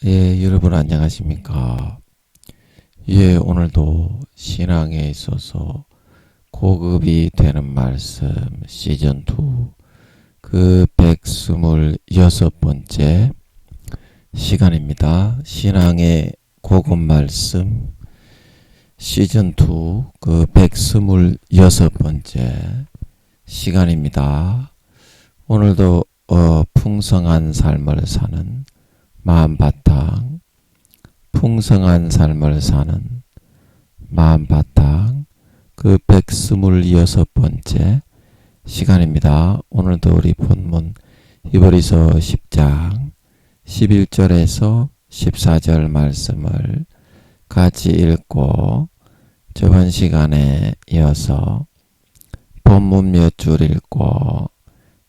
예, 여러분 안녕하십니까? 예, 오늘도 신앙에 있어서 고급이 되는 말씀 시즌2 그 126번째 시간입니다. 신앙의 고급 말씀 시즌2 그 126번째 시간입니다. 오늘도 풍성한 삶을 사는 마음바탕, 풍성한 삶을 사는 마음바탕 그 126번째 시간입니다. 오늘도 우리 본문 히브리서 10장 11절에서 14절 말씀을 같이 읽고 저번 시간에 이어서 본문 몇 줄 읽고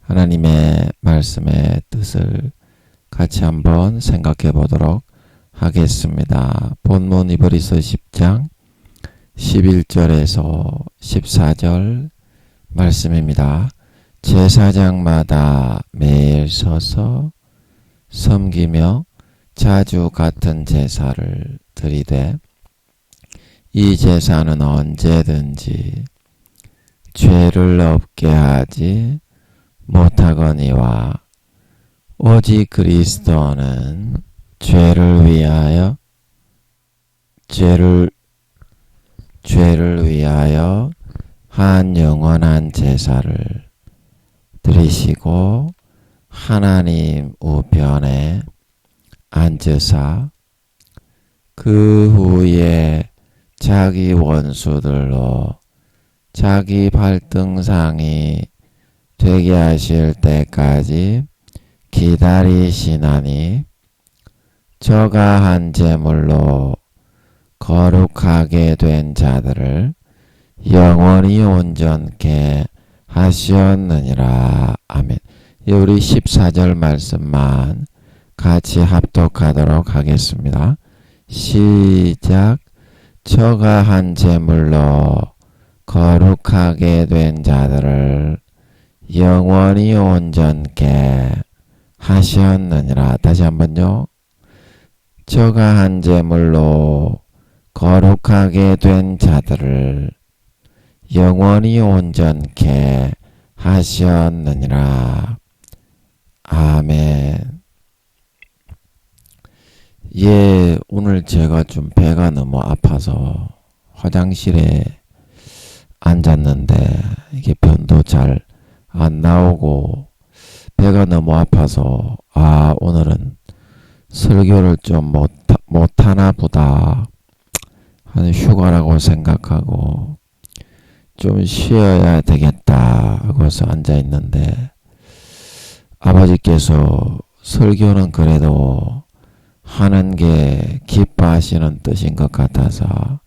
하나님의 말씀의 뜻을 같이 한번 생각해 보도록 하겠습니다. 본문 히브리서 10장 11절에서 14절 말씀입니다. 제사장마다 매일 서서 섬기며 자주 같은 제사를 드리되 이 제사는 언제든지 죄를 없게 하지 못하거니와 오직 그리스도는 죄를 위하여 한 영원한 제사를 드리시고 하나님 우편에 앉으사 그 후에 자기 원수들로 자기 발등상이 되게 하실 때까지 기다리시나니 저가 한 제물로 거룩하게 된 자들을 영원히 온전케 하시었느니라. 아멘. 우리 14절 말씀만 같이 합독하도록 하겠습니다. 시작. 저가 한 제물로 거룩하게 된 자들을 영원히 온전케 하셨느니라. 다시 한번요. 저가 한 제물로 거룩하게 된 자들을 영원히 온전케 하셨느니라. 아멘. 예, 오늘 제가 좀 배가 너무 아파서 화장실에 앉았는데 이게 변도 잘 안 나오고 배가 너무 아파서 오늘은 설교를 좀 못하나 보다 하는 휴가라고 생각하고 좀 쉬어야 되겠다 하고서 앉아있는데 아버지께서 설교는 그래도 하는 게 기뻐하시는 뜻인 것 같아서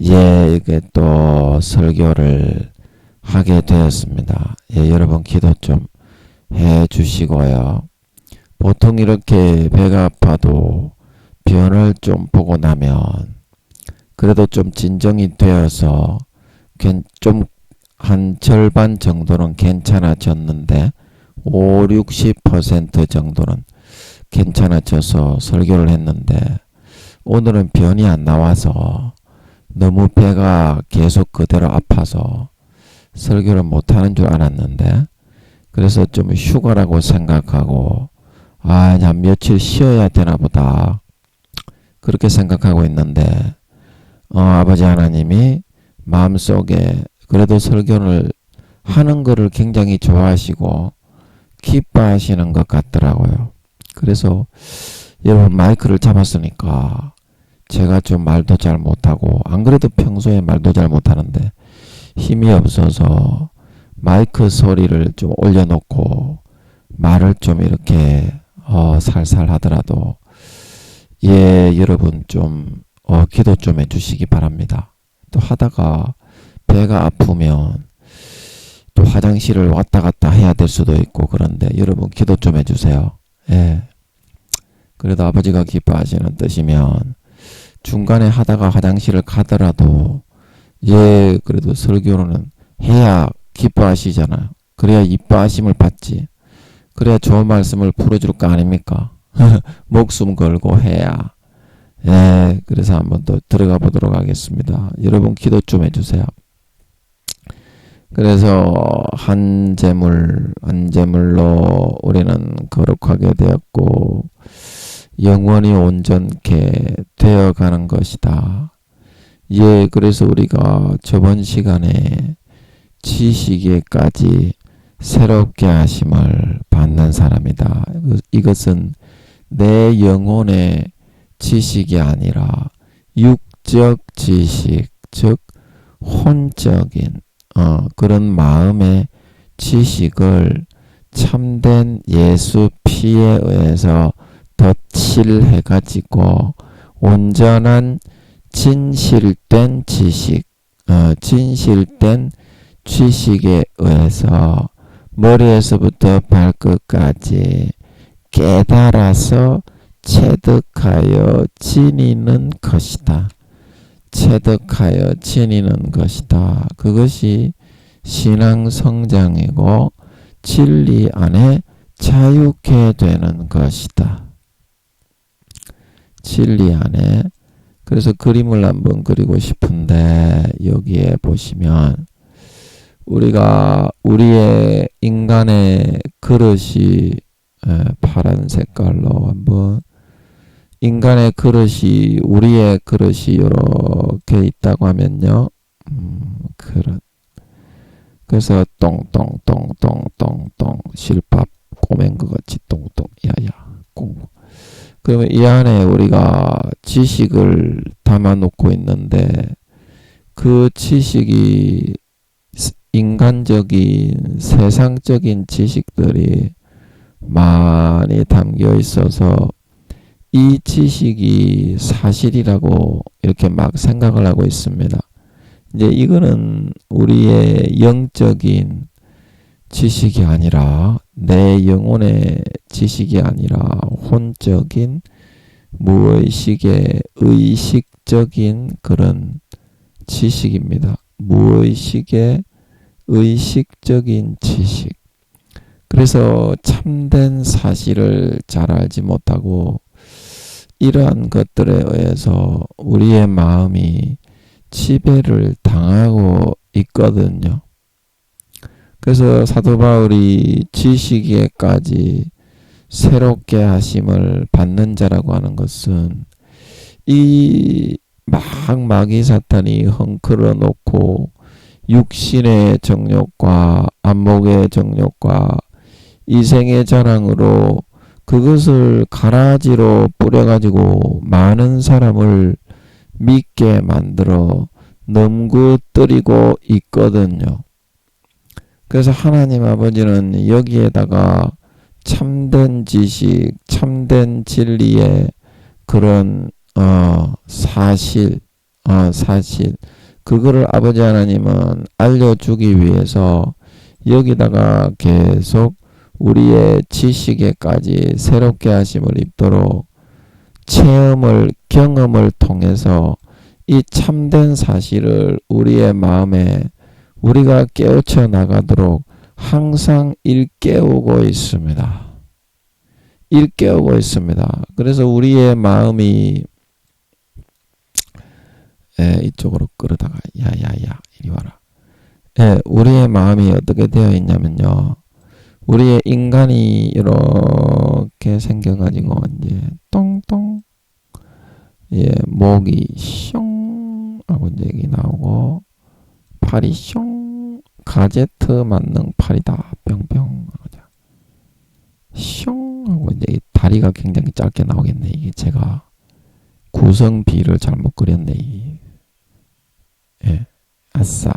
이게 또 설교를 하게 되었습니다. 여러분 기도 좀 해 주시고요. 보통 이렇게 배가 아파도 변을 좀 보고 나면 그래도 좀 진정이 되어서 좀 한 절반 정도는 괜찮아졌는데 50-60% 정도는 괜찮아져서 설교를 했는데 오늘은 변이 안 나와서 너무 배가 계속 그대로 아파서 설교를 못하는 줄 알았는데 그래서 좀 휴가라고 생각하고 그냥 며칠 쉬어야 되나 보다 그렇게 생각하고 있는데 아버지 하나님이 마음속에 그래도 설교를 하는 거를 굉장히 좋아하시고 기뻐하시는 것 같더라고요. 그래서 여러분 마이크를 잡았으니까 제가 좀 말도 잘 못하고 안 그래도 평소에 말도 잘 못하는데 힘이 없어서 마이크 소리를 좀 올려놓고 말을 좀 이렇게 살살 하더라도 여러분 좀 기도 좀 해주시기 바랍니다. 또 하다가 배가 아프면 또 화장실을 왔다 갔다 해야 될 수도 있고 그런데 여러분 기도 좀 해주세요. 그래도 아버지가 기뻐하시는 뜻이면 중간에 하다가 화장실을 가더라도 그래도 설교는 해야 기뻐하시잖아요. 그래야 이뻐하심을 받지. 그래야 좋은 말씀을 풀어줄 거 아닙니까? 목숨 걸고 해야. 예, 그래서 한번 더 들어가 보도록 하겠습니다. 여러분 기도 좀 해주세요. 그래서 한 제물로 우리는 거룩하게 되었고 영원히 온전케 되어가는 것이다. 예, 그래서 우리가 저번 시간에 지식에까지 새롭게 하심을 받는 사람이다. 이것은 내 영혼의 지식이 아니라 육적 지식, 즉 혼적인 그런 마음의 지식을 참된 예수 피에 의해서 덧칠해가지고 온전한 진실된 지식, 진실된 지식에 의해서 머리에서부터 발끝까지 깨달아서 체득하여 지니는 것이다. 체득하여 지니는 것이다. 그것이 신앙 성장이고 진리 안에 자유케 되는 것이다. 진리 안에. 그래서 그림을 한번 그리고 싶은데 여기에 보시면 우리가 우리의 인간의 그릇이 파란 색깔로 한번 인간의 그릇이 우리의 그릇이 이렇게 있다고 하면요. 그릇. 그래서 똥똥똥똥똥똥 실밥 꼬맨 것 같이 똥똥 야야 꽁. 그러면 이 안에 우리가 지식을 담아놓고 있는데 그 지식이 인간적인 세상적인 지식들이 많이 담겨 있어서 이 지식이 사실이라고 이렇게 막 생각을 하고 있습니다. 이제 이거는 우리의 영적인 지식이 아니라 내 영혼의 지식이 아니라 혼적인 무의식의 의식적인 그런 지식입니다. 무의식의 의식적인 지식. 그래서 참된 사실을 잘 알지 못하고 이러한 것들에 의해서 우리의 마음이 지배를 당하고 있거든요. 그래서 사도 바울이 지식에까지 새롭게 하심을 받는 자라고 하는 것은 이 마귀 사탄이 헝클어 놓고 육신의 정욕과 안목의 정욕과 이생의 자랑으로 그것을 가라지로 뿌려가지고 많은 사람을 믿게 만들어 넘구뜨리고 있거든요. 그래서 하나님 아버지는 여기에다가 참된 지식, 참된 진리의 그런 사실 그거를 아버지 하나님은 알려주기 위해서 여기다가 계속 우리의 지식에까지 새롭게 하심을 입도록 경험을 통해서 이 참된 사실을 우리의 마음에 우리가 깨우쳐 나가도록 항상 일깨우고 있습니다. 일깨우고 있습니다. 그래서 우리의 마음이 이쪽으로 끌어다가 야야야 이리 와라. 우리의 마음이 어떻게 되어 있냐면요. 우리의 인간이 이렇게 생겨가지고 이제 똥똥 목이 숑 하고 이제 여기 나오고 팔이 숑 가제트 만능 팔이다 뿅뿅 숑 하고 이제 다리가 굉장히 짧게 나오겠네. 이게 제가 구성비를 잘못 그렸네. 아싸.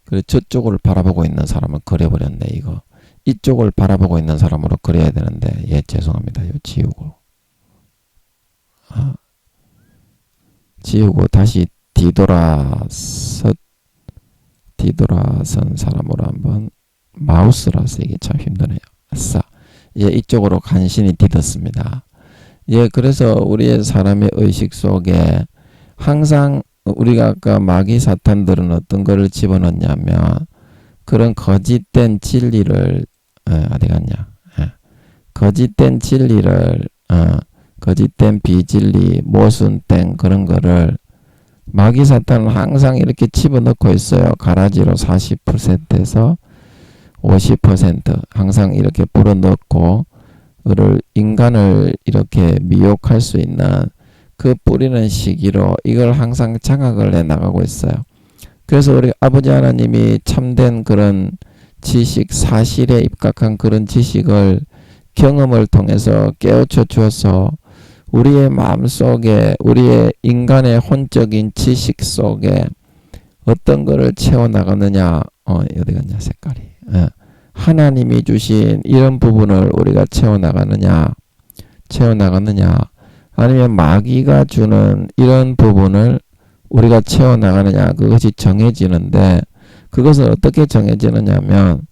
그래 저쪽을 바라보고 있는 사람을 그려버렸네. 이거 이쪽을 바라보고 있는 사람으로 그려야 되는데 죄송합니다. 이거 지우고 다시 뒤돌아선 사람으로 한번 마우스라서 이게 참 힘드네요. 아싸. 이쪽으로 간신히 뒤덮습니다. 그래서 우리의 사람의 의식 속에 항상 우리가 아까 마귀 사탄들은 어떤 거를 집어넣냐면 그런 거짓된 진리를 어디 갔냐? 거짓된 진리를 거짓된 비진리, 모순된 그런 거를 마귀 사탄은 항상 이렇게 집어넣고 있어요. 가라지로 40%에서 50% 항상 이렇게 불어넣고 그를 인간을 이렇게 미혹할 수 있는 그 뿌리는 시기로 이걸 항상 장악을 해 나가고 있어요. 그래서 우리 아버지 하나님이 참된 그런 지식, 사실에 입각한 그런 지식을 경험을 통해서 깨우쳐 주어서 우리의 마음속에, 우리의 인간의 혼적인 지식 속에 어떤 거를 채워나가느냐, 어디 갔냐 색깔이, 하나님이 주신 이런 부분을 우리가 채워나가느냐, 아니면 마귀가 주는 이런 부분을 우리가 채워나가느냐, 그것이 정해지는데, 그것은 어떻게 정해지느냐면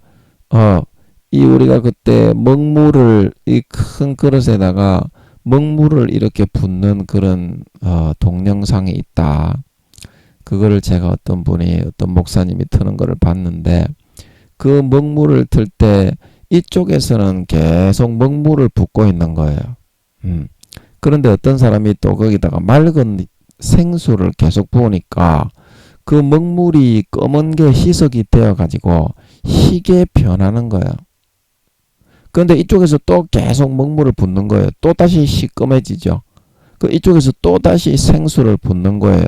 이 우리가 그때 먹물을 이 큰 그릇에다가 먹물을 이렇게 붓는 그런 동영상이 있다. 그거를 제가 어떤 목사님이 트는 거를 봤는데, 그 먹물을 틀 때 이쪽에서는 계속 먹물을 붓고 있는 거예요. 그런데 어떤 사람이 또 거기다가 맑은 생수를 계속 부으니까 그 먹물이 검은 게 희석이 되어 가지고 희게 변하는 거예요. 그런데 이쪽에서 또 계속 먹물을 붓는 거예요. 또 다시 시꺼매지죠. 그 이쪽에서 또 다시 생수를 붓는 거예요.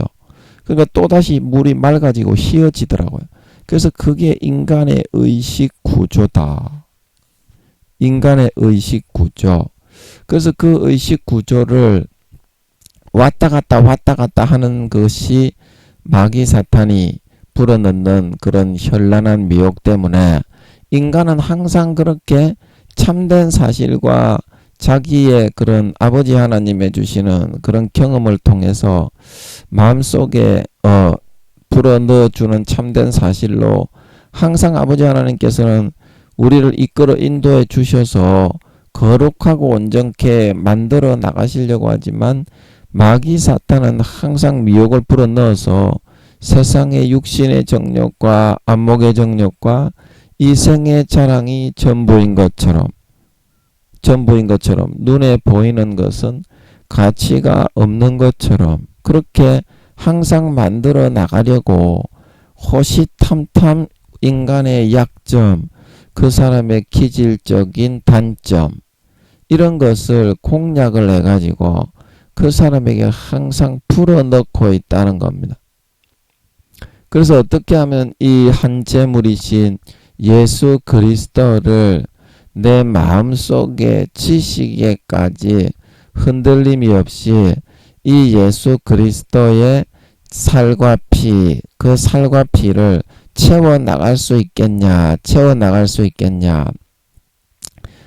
그러니까 또 다시 물이 맑아지고 희어지더라고요. 그래서 그게 인간의 의식 구조다. 인간의 의식 구조. 그래서 그 의식 구조를 왔다 갔다 하는 것이 마귀 사탄이 불어넣는 그런 현란한 미혹 때문에 인간은 항상 그렇게 참된 사실과 자기의 그런 아버지 하나님의 주시는 그런 경험을 통해서 마음속에 불어넣어주는 참된 사실로 항상 아버지 하나님께서는 우리를 이끌어 인도해 주셔서 거룩하고 온전케 만들어 나가시려고 하지만 마귀 사탄은 항상 미혹을 불어넣어서 세상의 육신의 정욕과 안목의 정욕과 이생의 자랑이 전부인 것처럼 눈에 보이는 것은 가치가 없는 것처럼 그렇게 항상 만들어 나가려고 호시탐탐 인간의 약점, 그 사람의 기질적인 단점 이런 것을 공략을 해가지고 그 사람에게 항상 풀어넣고 있다는 겁니다. 그래서 어떻게 하면 이 한 재물이신 예수 그리스도를 내 마음속에 지식에까지 흔들림이 없이 이 예수 그리스도의 살과 피, 그 살과 피를 채워나갈 수 있겠냐,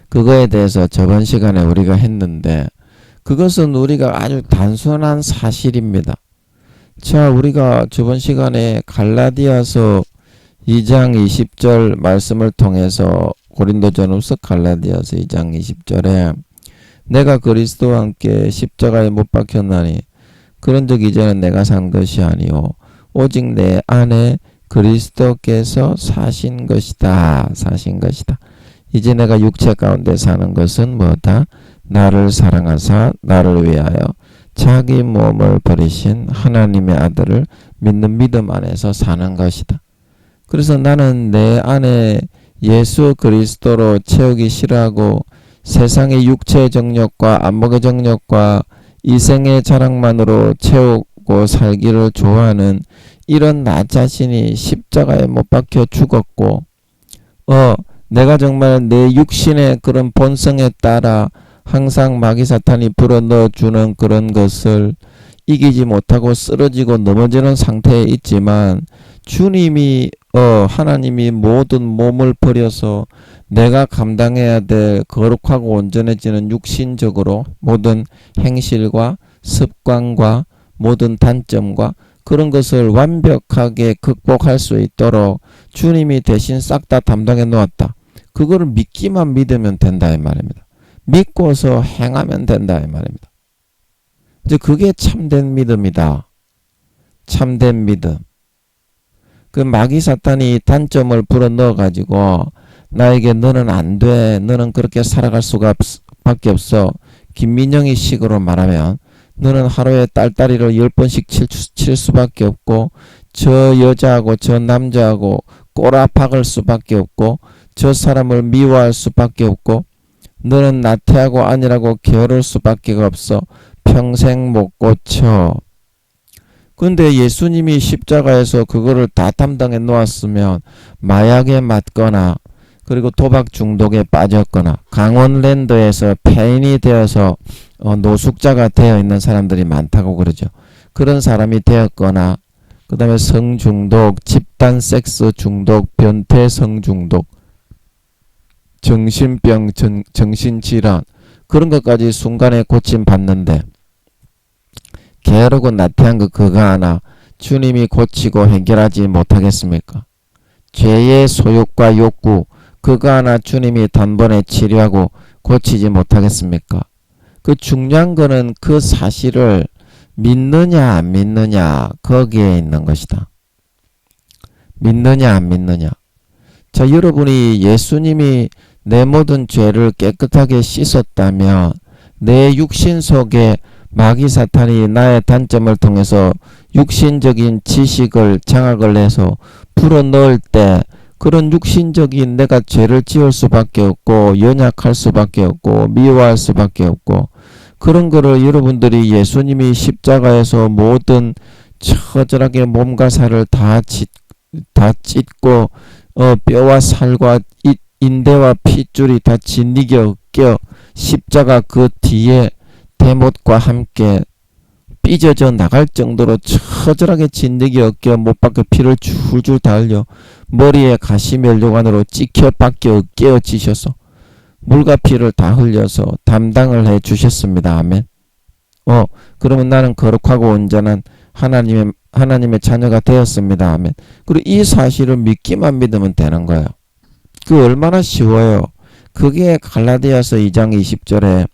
그거에 대해서 저번 시간에 우리가 했는데 그것은 우리가 아주 단순한 사실입니다. 자, 우리가 저번 시간에 갈라디아서 2장 20절 말씀을 통해서 고린도전후서 갈라디아서 2장 20절에 내가 그리스도와 함께 십자가에 못 박혔나니 그런즉 이제는 내가 산 것이 아니요 오직 내 안에 그리스도께서 사신 것이다. 이제 내가 육체 가운데 사는 것은 뭐다? 나를 사랑하사 나를 위하여 자기 몸을 버리신 하나님의 아들을 믿는 믿음 안에서 사는 것이다. 그래서 나는 내 안에 예수 그리스도로 채우기 싫어하고 세상의 육체의 정욕과 안목의 정욕과 이생의 자랑만으로 채우고 살기를 좋아하는 이런 나 자신이 십자가에 못 박혀 죽었고 내가 정말 내 육신의 그런 본성에 따라 항상 마귀 사탄이 불어넣어 주는 그런 것을 이기지 못하고 쓰러지고 넘어지는 상태에 있지만 주님이 하나님이 모든 몸을 버려서 내가 감당해야 될 거룩하고 온전해지는 육신적으로 모든 행실과 습관과 모든 단점과 그런 것을 완벽하게 극복할 수 있도록 주님이 대신 싹 다 담당해 놓았다. 그거를 믿기만 믿으면 된다 이 말입니다. 믿고서 행하면 된다 이 말입니다. 이제 그게 참된 믿음이다. 참된 믿음. 그 마귀 사탄이 단점을 불어넣어 가지고 나에게 너는 안 돼. 너는 그렇게 살아갈 밖에 없어. 김민영이 식으로 말하면 너는 하루에 딸딸이를 10번씩 칠 수밖에 없고 저 여자하고 저 남자하고 꼬라박을 수밖에 없고 저 사람을 미워할 수밖에 없고 너는 나태하고 아니라고 게으를 수밖에 없어. 평생 못 고쳐. 근데 예수님이 십자가에서 그거를 다 담당해 놓았으면 마약에 맞거나 그리고 도박 중독에 빠졌거나 강원랜드에서 폐인이 되어서 노숙자가 되어 있는 사람들이 많다고 그러죠. 그런 사람이 되었거나 그 다음에 성중독, 집단 섹스 중독, 변태 성중독, 정신병, 정신질환 그런 것까지 순간에 고침받는데 게으르고 나태한 거 그거 하나 주님이 고치고 해결하지 못하겠습니까? 죄의 소욕과 욕구 그거 하나 주님이 단번에 치료하고 고치지 못하겠습니까? 그 중요한 거는 그 사실을 믿느냐 안 믿느냐 거기에 있는 것이다. 믿느냐 안 믿느냐. 자, 여러분이 예수님이 내 모든 죄를 깨끗하게 씻었다면 내 육신 속에 마귀 사탄이 나의 단점을 통해서 육신적인 지식을 장악을 해서 불어넣을 때 그런 육신적인 내가 죄를 지을 수밖에 없고 연약할 수밖에 없고 미워할 수밖에 없고 그런 거를 여러분들이 예수님이 십자가에서 모든 처절하게 몸과 살을 다 찢고 뼈와 살과 인대와 핏줄이 다 진리겨 껴 십자가 그 뒤에 대못과 함께 삐져져 나갈 정도로 처절하게 진드기 어깨 못 박혀 피를 줄줄 다 흘려 머리에 가시면류관으로 찍혀 박혀 깨어지셔서 물과 피를 다 흘려서 담당을 해 주셨습니다. 아멘. 그러면 나는 거룩하고 온전한 하나님의 자녀가 되었습니다. 아멘. 그리고 이 사실을 믿기만 믿으면 되는 거예요. 그 얼마나 쉬워요. 그게 갈라디아서 2장 20절에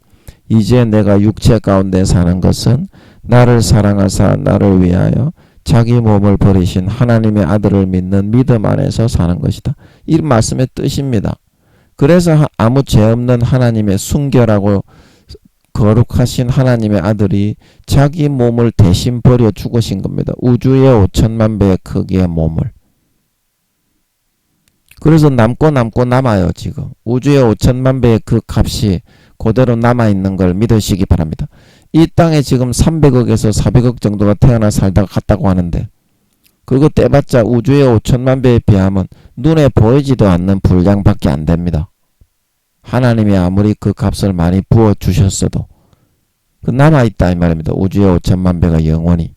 이제 내가 육체 가운데 사는 것은 나를 사랑하사 나를 위하여 자기 몸을 버리신 하나님의 아들을 믿는 믿음 안에서 사는 것이다. 이 말씀의 뜻입니다. 그래서 아무 죄 없는 하나님의 순결하고 거룩하신 하나님의 아들이 자기 몸을 대신 버려 죽으신 겁니다. 우주의 5천만 배의 크기의 몸을. 그래서 남고 남아요. 지금 우주의 5천만 배의 그 값이 그대로 남아있는 걸 믿으시기 바랍니다. 이 땅에 지금 300억에서 400억 정도가 태어나 살다가 갔다고 하는데 그거 떼봤자 우주의 5천만 배에 비하면 눈에 보이지도 않는 분량밖에 안 됩니다. 하나님이 아무리 그 값을 많이 부어주셨어도 그 남아있다 이 말입니다. 우주의 5천만 배가 영원히.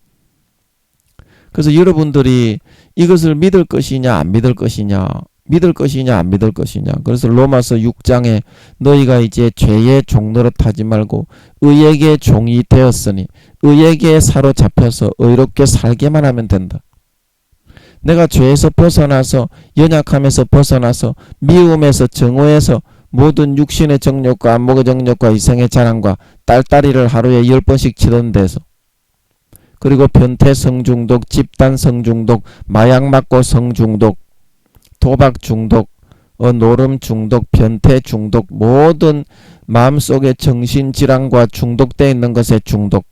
그래서 여러분들이 이것을 믿을 것이냐 안 믿을 것이냐 믿을 것이냐 안 믿을 것이냐. 그래서 로마서 6장에 너희가 이제 죄의 종노릇 하지 말고 의에게 종이 되었으니 의에게 사로잡혀서 의롭게 살게만 하면 된다. 내가 죄에서 벗어나서 연약함에서 벗어나서 미움에서 정오에서 모든 육신의 정욕과 안목의 정욕과 이생의 자랑과 딸딸이를 하루에 10번씩 치던 데서 그리고 변태 성중독, 집단 성중독, 마약 맞고 성중독, 도박 중독, 노름 중독, 변태 중독, 모든 마음속에 정신질환과 중독되어 있는 것의 중독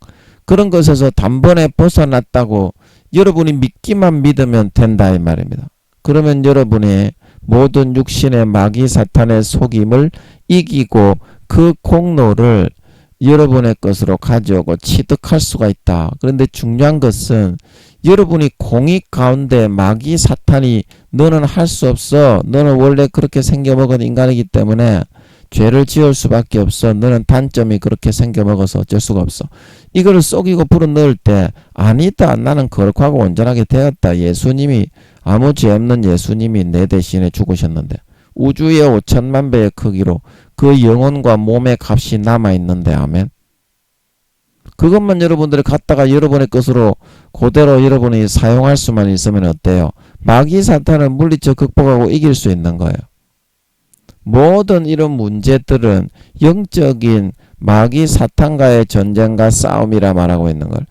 그런 것에서 단번에 벗어났다고 여러분이 믿기만 믿으면 된다 이 말입니다. 그러면 여러분의 모든 육신의 마귀 사탄의 속임을 이기고 그 공로를 여러분의 것으로 가져오고 취득할 수가 있다. 그런데 중요한 것은 여러분이 공익 가운데 마귀 사탄이 너는 할 수 없어. 너는 원래 그렇게 생겨먹은 인간이기 때문에 죄를 지을 수밖에 없어. 너는 단점이 그렇게 생겨먹어서 어쩔 수가 없어. 이걸 속이고 불어넣을 때 아니다. 나는 거룩하고 온전하게 되었다. 예수님이 아무 죄 없는 예수님이 내 대신에 죽으셨는데 우주의 5천만 배의 크기로 그 영혼과 몸의 값이 남아있는데 아멘. 그것만 여러분들이 갖다가 여러분의 것으로 그대로 여러분이 사용할 수만 있으면 어때요? 마귀 사탄을 물리쳐 극복하고 이길 수 있는 거예요. 모든 이런 문제들은 영적인 마귀 사탄과의 전쟁과 싸움이라 말하고 있는 걸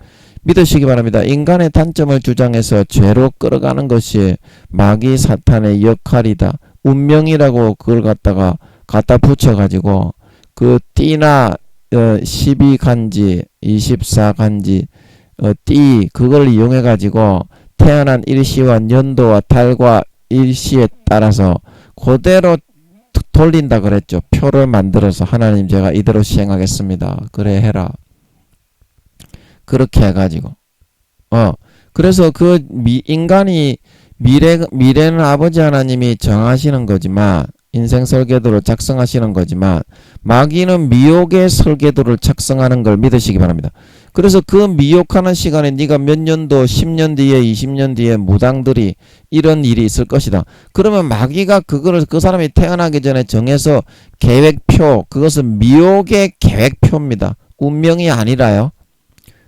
믿으시기 바랍니다. 인간의 단점을 주장해서 죄로 끌어가는 것이 마귀 사탄의 역할이다. 운명이라고 그걸 갖다 붙여가지고 그 띠나 12간지 24간지 띠 그걸 이용해가지고 태어난 일시와 년도와 달과 일시에 따라서 그대로 돌린다 그랬죠. 표를 만들어서 하나님 제가 이대로 시행하겠습니다. 그래 해라. 그렇게 해가지고 그래서 그 인간이 미래는 아버지 하나님이 정하시는 거지만 인생 설계도를 작성하시는 거지만 마귀는 미혹의 설계도를 작성하는 걸 믿으시기 바랍니다. 그래서 그 미혹하는 시간에 네가 몇 년도 10년 뒤에 20년 뒤에 무당들이 이런 일이 있을 것이다. 그러면 마귀가 그거를 그 사람이 태어나기 전에 정해서 계획표, 그것은 미혹의 계획표입니다. 운명이 아니라요.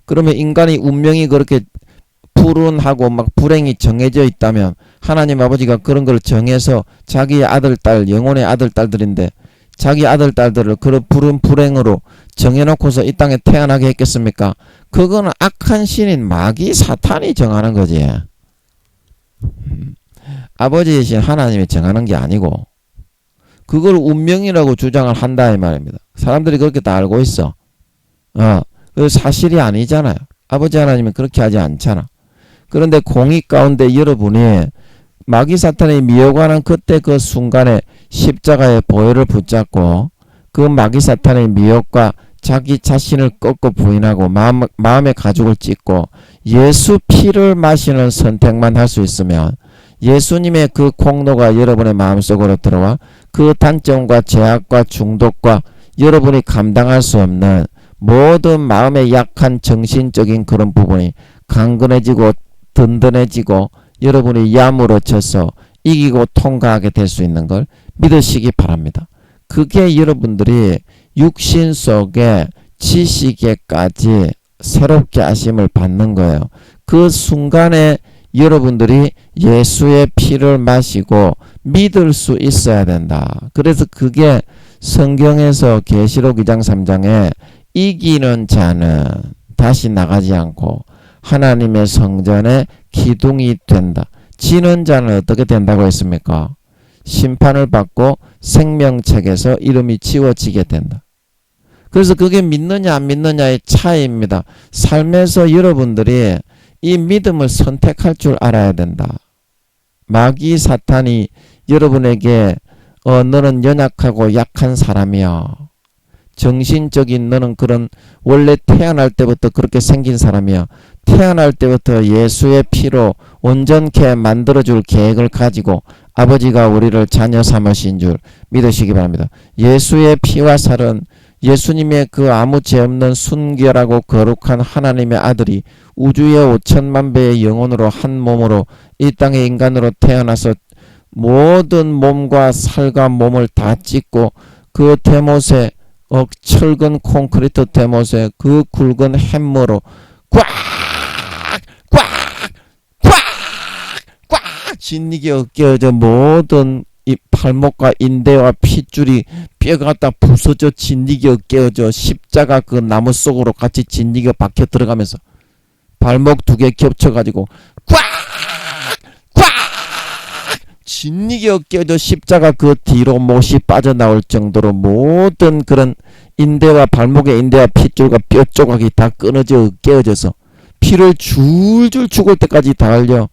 그러면 인간이 운명이 그렇게 불운하고 막 불행이 정해져 있다면 하나님 아버지가 그런 걸 정해서 자기의 아들, 딸, 영혼의 아들, 딸들인데 자기 아들, 딸들을 그런 불행으로 정해놓고서 이 땅에 태어나게 했겠습니까? 그거는 악한 신인 마귀 사탄이 정하는 거지. 아버지이신 하나님이 정하는 게 아니고 그걸 운명이라고 주장을 한다 이 말입니다. 사람들이 그렇게 다 알고 있어. 그 사실이 아니잖아요. 아버지 하나님은 그렇게 하지 않잖아. 그런데 공의 가운데 여러분이 마귀 사탄이 미혹하는 그때 그 순간에 십자가의 보혈을 붙잡고 그 마귀 사탄의 미혹과 자기 자신을 꺾고 부인하고 마음의 가죽을 찢고 예수 피를 마시는 선택만 할 수 있으면 예수님의 그 공로가 여러분의 마음속으로 들어와 그 단점과 제약과 중독과 여러분이 감당할 수 없는 모든 마음의 약한 정신적인 그런 부분이 강건해지고 든든해지고 여러분이 야무로 쳐서 이기고 통과하게 될 수 있는 걸 믿으시기 바랍니다. 그게 여러분들이 육신 속에 지식에까지 새롭게 하심을 받는 거예요. 그 순간에 여러분들이 예수의 피를 마시고 믿을 수 있어야 된다. 그래서 그게 성경에서 계시록 2장 3장에 이기는 자는 다시 나가지 않고 하나님의 성전에 기둥이 된다. 지는 자는 어떻게 된다고 했습니까? 심판을 받고 생명책에서 이름이 지워지게 된다. 그래서 그게 믿느냐 안 믿느냐의 차이입니다. 삶에서 여러분들이 이 믿음을 선택할 줄 알아야 된다. 마귀 사탄이 여러분에게 너는 연약하고 약한 사람이야. 정신적인 너는 그런 원래 태어날 때부터 그렇게 생긴 사람이야. 태어날 때부터 예수의 피로 온전케 만들어줄 계획을 가지고 아버지가 우리를 자녀 삼으신 줄 믿으시기 바랍니다. 예수의 피와 살은 예수님의 그 아무 죄 없는 순결하고 거룩한 하나님의 아들이 우주의 5천만 배의 영혼으로 한 몸으로 이 땅의 인간으로 태어나서 모든 몸과 살과 몸을 다 찢고 그 대못에 철근 콘크리트 대못에 그 굵은 햄머로 꽉 진리게 으깨어져 모든 이 팔목과 인대와 핏줄이 뼈가 다 부서져 진리게 으깨어져 십자가 그 나무 속으로 같이 진리게 박혀 들어가면서 발목 두 개 겹쳐가지고 꽉 진리게 으깨어져 십자가 그 뒤로 못이 빠져나올 정도로 모든 그런 인대와 발목의 인대와 핏줄과 뼈 조각이 다 끊어져 으깨어져서 피를 줄줄 죽을 때까지 다 흘려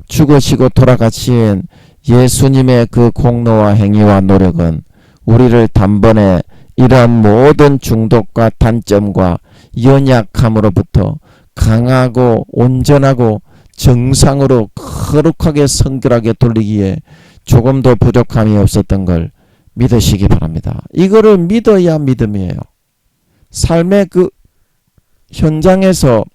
죽으시고 돌아가신 예수님의 그 공로와 행위와 노력은 우리를 단번에 이러한 모든 중독과 단점과 연약함으로부터 강하고 온전하고 정상으로 거룩하게 성결하게 돌리기에 조금도 부족함이 없었던 걸 믿으시기 바랍니다. 이거를 믿어야 믿음이에요. 삶의 그 현장에서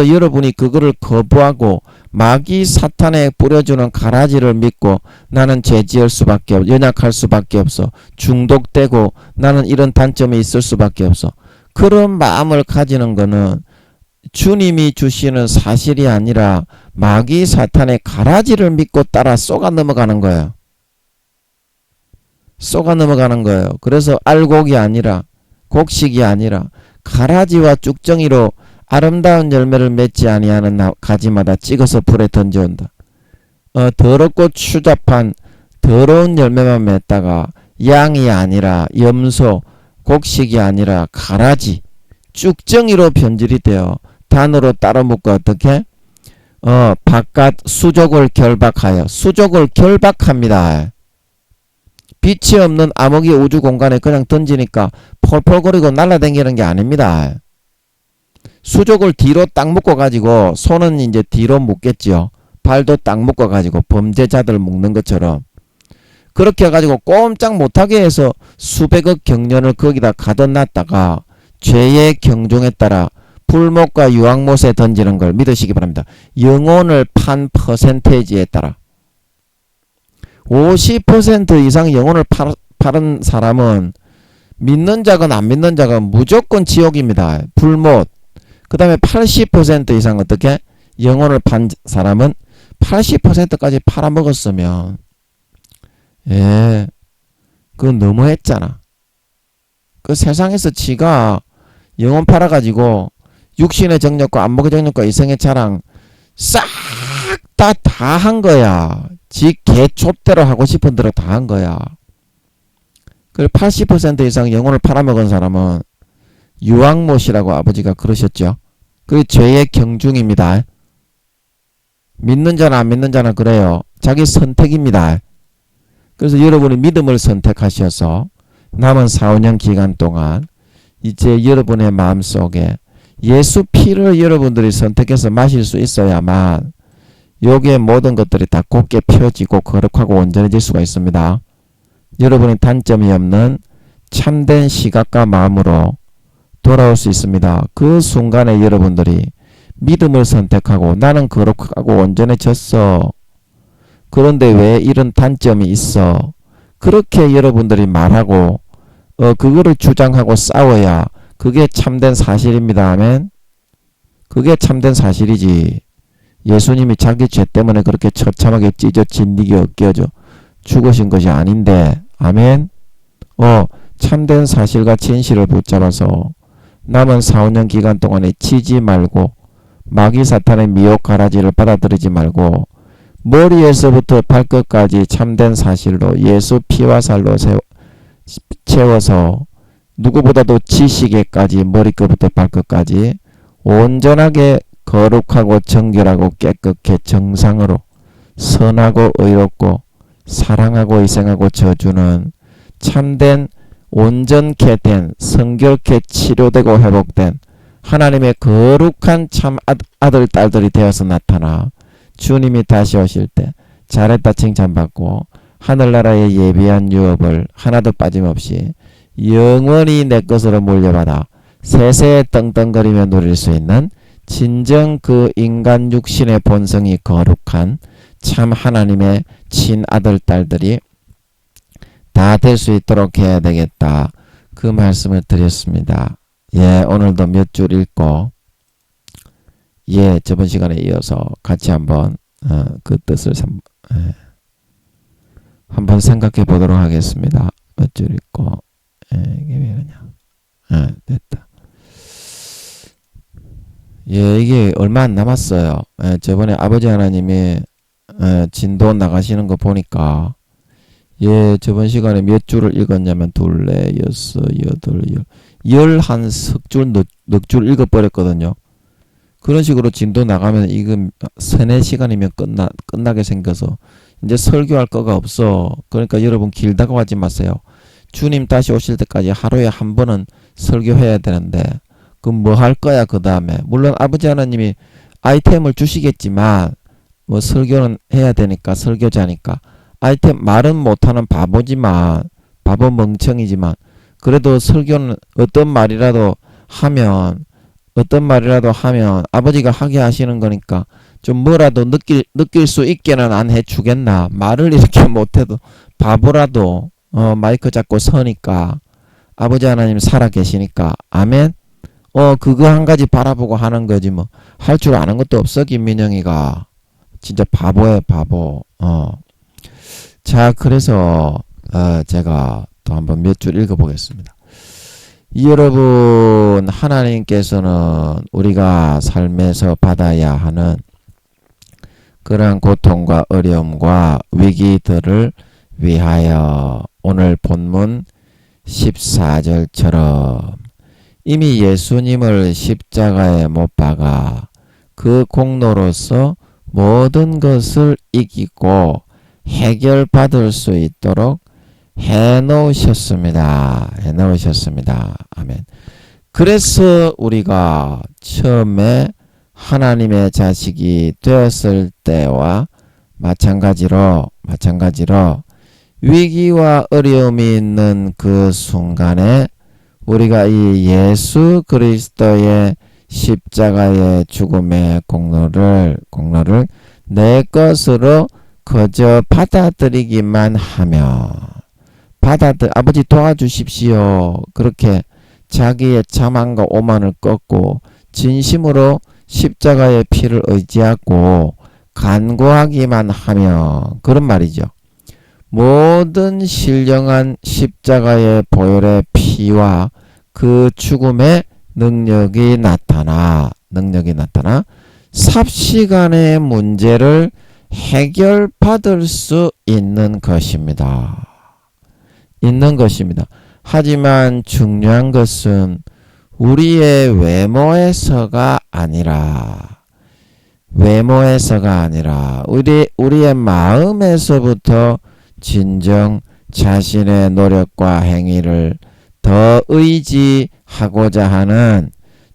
여러분이 그거를 거부하고 마귀 사탄에 뿌려주는 가라지를 믿고 나는 죄 지을 수밖에 없어. 연약할 수밖에 없어. 중독되고 나는 이런 단점이 있을 수밖에 없어. 그런 마음을 가지는 거는 주님이 주시는 사실이 아니라 마귀 사탄의 가라지를 믿고 따라 쏘가 넘어가는 거예요. 쏘가 넘어가는 거예요. 그래서 알곡이 아니라 곡식이 아니라 가라지와 쭉정이로 아름다운 열매를 맺지 아니하는 가지마다 찍어서 불에 던져온다. 더럽고 추잡한 더러운 열매만 맺다가 양이 아니라 염소, 곡식이 아니라 가라지, 쭉정이로 변질이 되어 단으로 따로 묶어 어떻게? 바깥 수족을 결박하여 수족을 결박합니다. 빛이 없는 암흑의 우주 공간에 그냥 던지니까 펄펄거리고 날아다니는 게 아닙니다. 수족을 뒤로 딱 묶어 가지고 손은 이제 뒤로 묶겠지요. 발도 딱 묶어 가지고 범죄자들 묶는 것처럼 그렇게 해가지고 꼼짝 못하게 해서 수백억 경년을 거기다 가둬놨다가 죄의 경중에 따라 불못과 유황못에 던지는 걸 믿으시기 바랍니다. 영혼을 판 퍼센테이지에 따라 50% 이상 영혼을 파는 사람은 믿는 자건 안 믿는 자건 무조건 지옥입니다. 불못. 그 다음에 80% 이상 어떻게? 영혼을 판 사람은 80%까지 팔아먹었으면 그거 너무했잖아. 그 세상에서 지가 영혼 팔아가지고 육신의 정력과 안목의 정력과 이성의 자랑 싹 다 한 거야. 지 개초대로 하고 싶은 대로 다 한 거야. 그리고 80% 이상 영혼을 팔아먹은 사람은 유황못이라고 아버지가 그러셨죠. 그게 죄의 경중입니다. 믿는 자나 안 믿는 자나 그래요. 자기 선택입니다. 그래서 여러분이 믿음을 선택하셔서 남은 4, 5년 기간 동안 이제 여러분의 마음속에 예수 피를 여러분들이 선택해서 마실 수 있어야만 여기에 모든 것들이 다 곱게 펴지고 거룩하고 온전해질 수가 있습니다. 여러분이 단점이 없는 참된 시각과 마음으로 돌아올 수 있습니다. 그 순간에 여러분들이 믿음을 선택하고 나는 거룩하고 온전해졌어. 그런데 왜 이런 단점이 있어? 그렇게 여러분들이 말하고 그거를 주장하고 싸워야 그게 참된 사실입니다. 아멘. 그게 참된 사실이지. 예수님이 자기 죄 때문에 그렇게 처참하게 찢어 진리게 엮여져 죽으신 것이 아닌데. 아멘. 참된 사실과 진실을 붙잡아서 남은 4, 5년 기간 동안에 치지 말고 마귀 사탄의 미혹 가라지를 받아들이지 말고 머리에서부터 발끝까지 참된 사실로 예수 피와 살로 채워서 누구보다도 지식에까지 머리끝부터 발끝까지 온전하게 거룩하고 정결하고 깨끗해 정상으로 선하고 의롭고 사랑하고 희생하고 저주는 참된 온전케 된 성결케 치료되고 회복된 하나님의 거룩한 참 아들 딸들이 되어서 나타나 주님이 다시 오실 때 잘했다 칭찬받고 하늘나라의 예비한 유업을 하나도 빠짐없이 영원히 내 것으로 물려받아 세세에 떵떵거리며 누릴 수 있는 진정 그 인간 육신의 본성이 거룩한 참 하나님의 친아들 딸들이 다 될 수 있도록 해야 되겠다. 그 말씀을 드렸습니다. 오늘도 몇 줄 읽고 저번 시간에 이어서 같이 한번 그 뜻을 한번 생각해 보도록 하겠습니다. 몇 줄 읽고 이게 왜 그러냐. 됐다. 이게 얼마 안 남았어요. 저번에 아버지 하나님이 진도 나가시는 거 보니까 저번 시간에 몇 줄을 읽었냐면 둘레, 여섯, 여덟, 열한 석줄, 넉 줄 읽어버렸거든요. 그런 식으로 진도 나가면 이거 3, 4시간이면 끝나게 생겨서 이제 설교할 거가 없어. 그러니까 여러분 길다고 하지 마세요. 주님 다시 오실 때까지 하루에 한 번은 설교해야 되는데 그럼 뭐 할 거야 그 다음에. 물론 아버지 하나님이 아이템을 주시겠지만 뭐 설교는 해야 되니까 하니까 아이템 말은 못하는 바보지만 바보 멍청이지만 그래도 설교는 어떤 말이라도 하면 아버지가 하게 하시는 거니까 좀 뭐라도 느낄 수 있게는 안 해주겠나. 말을 이렇게 못해도 바보라도 마이크 잡고 서니까 아버지 하나님 살아 계시니까 아멘. 그거 한 가지 바라보고 하는 거지 뭐 할 줄 아는 것도 없어. 김민영이가 진짜 바보야 바보. 자, 그래서 제가 또 한번 몇 줄 읽어보겠습니다. 여러분, 하나님께서는 우리가 삶에서 받아야 하는 그러한 고통과 어려움과 위기들을 위하여 오늘 본문 14절처럼 이미 예수님을 십자가에 못 박아 그 공로로서 모든 것을 이기고 해결받을 수 있도록 해놓으셨습니다. 아멘. 그래서 우리가 처음에 하나님의 자식이 되었을 때와 마찬가지로 위기와 어려움이 있는 그 순간에 우리가 이 예수 그리스도의 십자가의 죽음의 공로를 내 것으로 그저 받아들이기만 하며 아버지 도와주십시오. 그렇게 자기의 자만과 오만을 꺾고 진심으로 십자가의 피를 의지하고 간구하기만 하며 그런 말이죠. 모든 신령한 십자가의 보혈의 피와 그 죽음의 능력이 나타나 삽시간의 문제를 해결받을 수 있는 것입니다. 하지만 중요한 것은 우리의 외모에서가 아니라 우리의 마음에서부터 진정 자신의 노력과 행위를 더 의지하고자 하는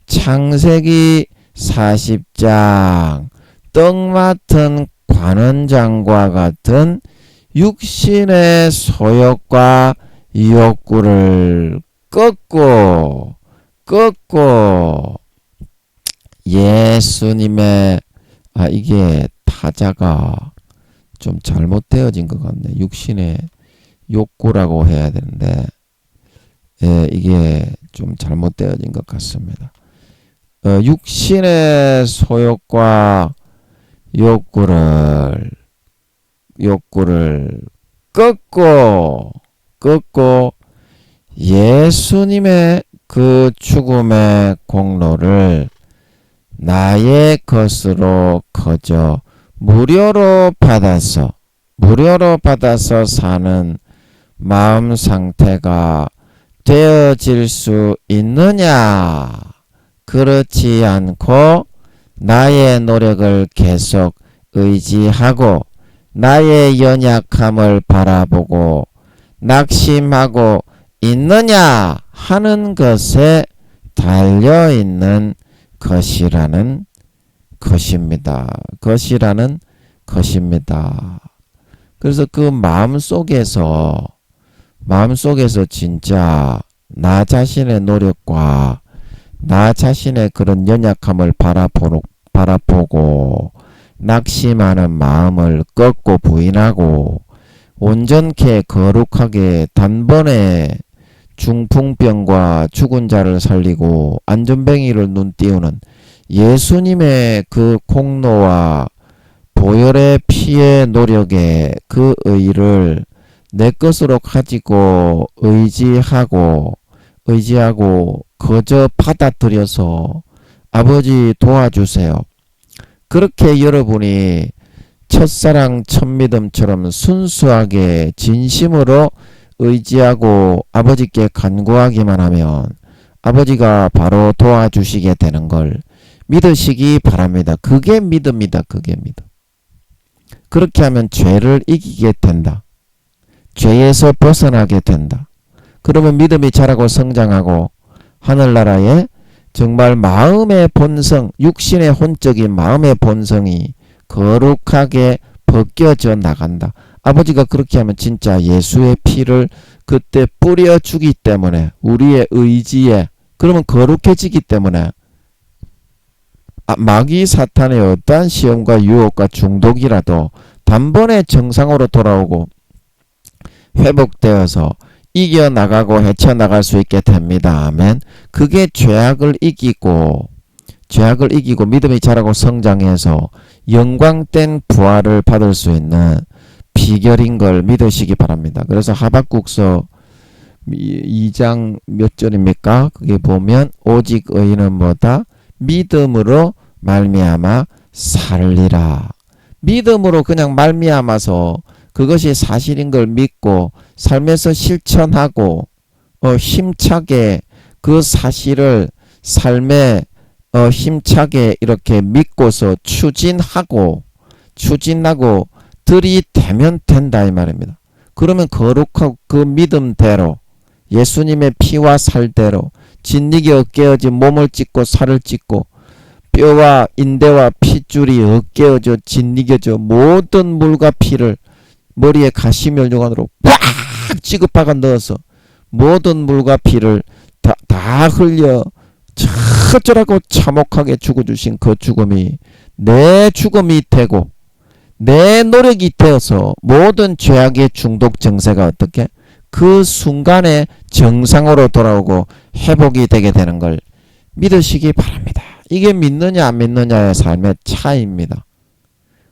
창세기 40장 떡 맡은 관원장과 같은 육신의 소욕과 욕구를 꺾고 예수님의 이게 타자가 좀 잘못되어진 것 같네. 육신의 욕구라고 해야 되는데 이게 좀 잘못되어진 것 같습니다. 육신의 소욕과 욕구를 꺾고 예수님의 그 죽음의 공로를 나의 것으로 거저 무료로 받아서 사는 마음 상태가 되어질 수 있느냐? 그렇지 않고 나의 노력을 계속 의지하고 나의 연약함을 바라보고 낙심하고 있느냐 하는 것에 달려있는 것이라는 것입니다. 그래서 그 마음속에서 진짜 나 자신의 노력과 나 자신의 그런 연약함을 바라보고 낙심하는 마음을 꺾고 부인하고 온전케 거룩하게 단번에 중풍병과 죽은 자를 살리고 안전뱅이를 눈띄우는 예수님의 그 공로와 보혈의 피의 노력에 그 의의를 내 것으로 가지고 의지하고 거저 받아들여서 아버지 도와주세요. 그렇게 여러분이 첫사랑 첫믿음처럼 순수하게 진심으로 의지하고 아버지께 간구하기만 하면 아버지가 바로 도와주시게 되는 걸 믿으시기 바랍니다. 그게 믿음이다. 그렇게 하면 죄를 이기게 된다. 죄에서 벗어나게 된다. 그러면 믿음이 자라고 성장하고 하늘나라에 정말 마음의 본성, 육신의 혼적인 마음의 본성이 거룩하게 벗겨져 나간다. 아버지가 그렇게 하면 진짜 예수의 피를 그때 뿌려주기 때문에 우리의 의지에 그러면 거룩해지기 때문에 마귀 사탄의 어떠한 시험과 유혹과 중독이라도 단번에 정상으로 돌아오고 회복되어서 이겨나가고 헤쳐나갈 수 있게 됩니다. 아멘. 그게 죄악을 이기고 믿음이 자라고 성장해서 영광된 부활을 받을 수 있는 비결인 걸 믿으시기 바랍니다. 그래서 하박국서 2장 몇 절입니까? 그게 보면 오직 의인은 뭐다? 믿음으로 말미암아 살리라. 믿음으로 그냥 말미암아서 그것이 사실인 걸 믿고 삶에서 실천하고 힘차게 그 사실을 삶에 힘차게 이렇게 믿고서 추진하고 들이대면 된다 이 말입니다. 그러면 거룩하고 그 믿음대로 예수님의 피와 살대로 진리기 어깨어지 몸을 찢고 살을 찢고 뼈와 인대와 핏줄이 어깨어져 진리겨져 모든 물과 피를 머리에 가시면류관으로 꽉 찌급박아 넣어서 모든 물과 피를 다 흘려 처절하고 참혹하게 죽어주신 그 죽음이 내 죽음이 되고 내 노력이 되어서 모든 죄악의 중독 증세가 어떻게 그 순간에 정상으로 돌아오고 회복이 되게 되는 걸 믿으시기 바랍니다. 이게 믿느냐 안 믿느냐의 삶의 차이입니다.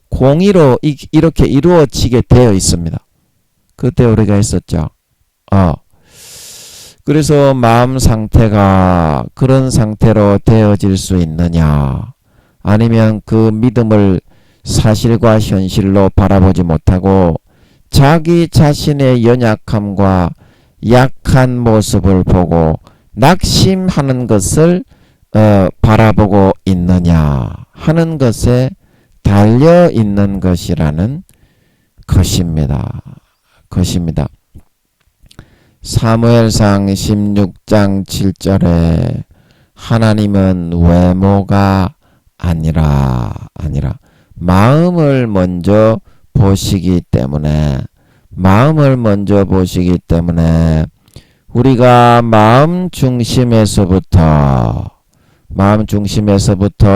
공의로 이렇게 이루어지게 되어 있습니다. 그때 우리가 했었죠. 그래서 마음 상태가 그런 상태로 되어질 수 있느냐, 아니면 그 믿음을 사실과 현실로 바라보지 못하고 자기 자신의 연약함과 약한 모습을 보고 낙심하는 것을 바라보고 있느냐 하는 것에 달려 있는 것이라는 것입니다. 사무엘상 16장 7절에 하나님은 외모가 아니라 마음을 먼저 보시기 때문에 우리가 마음 중심에서부터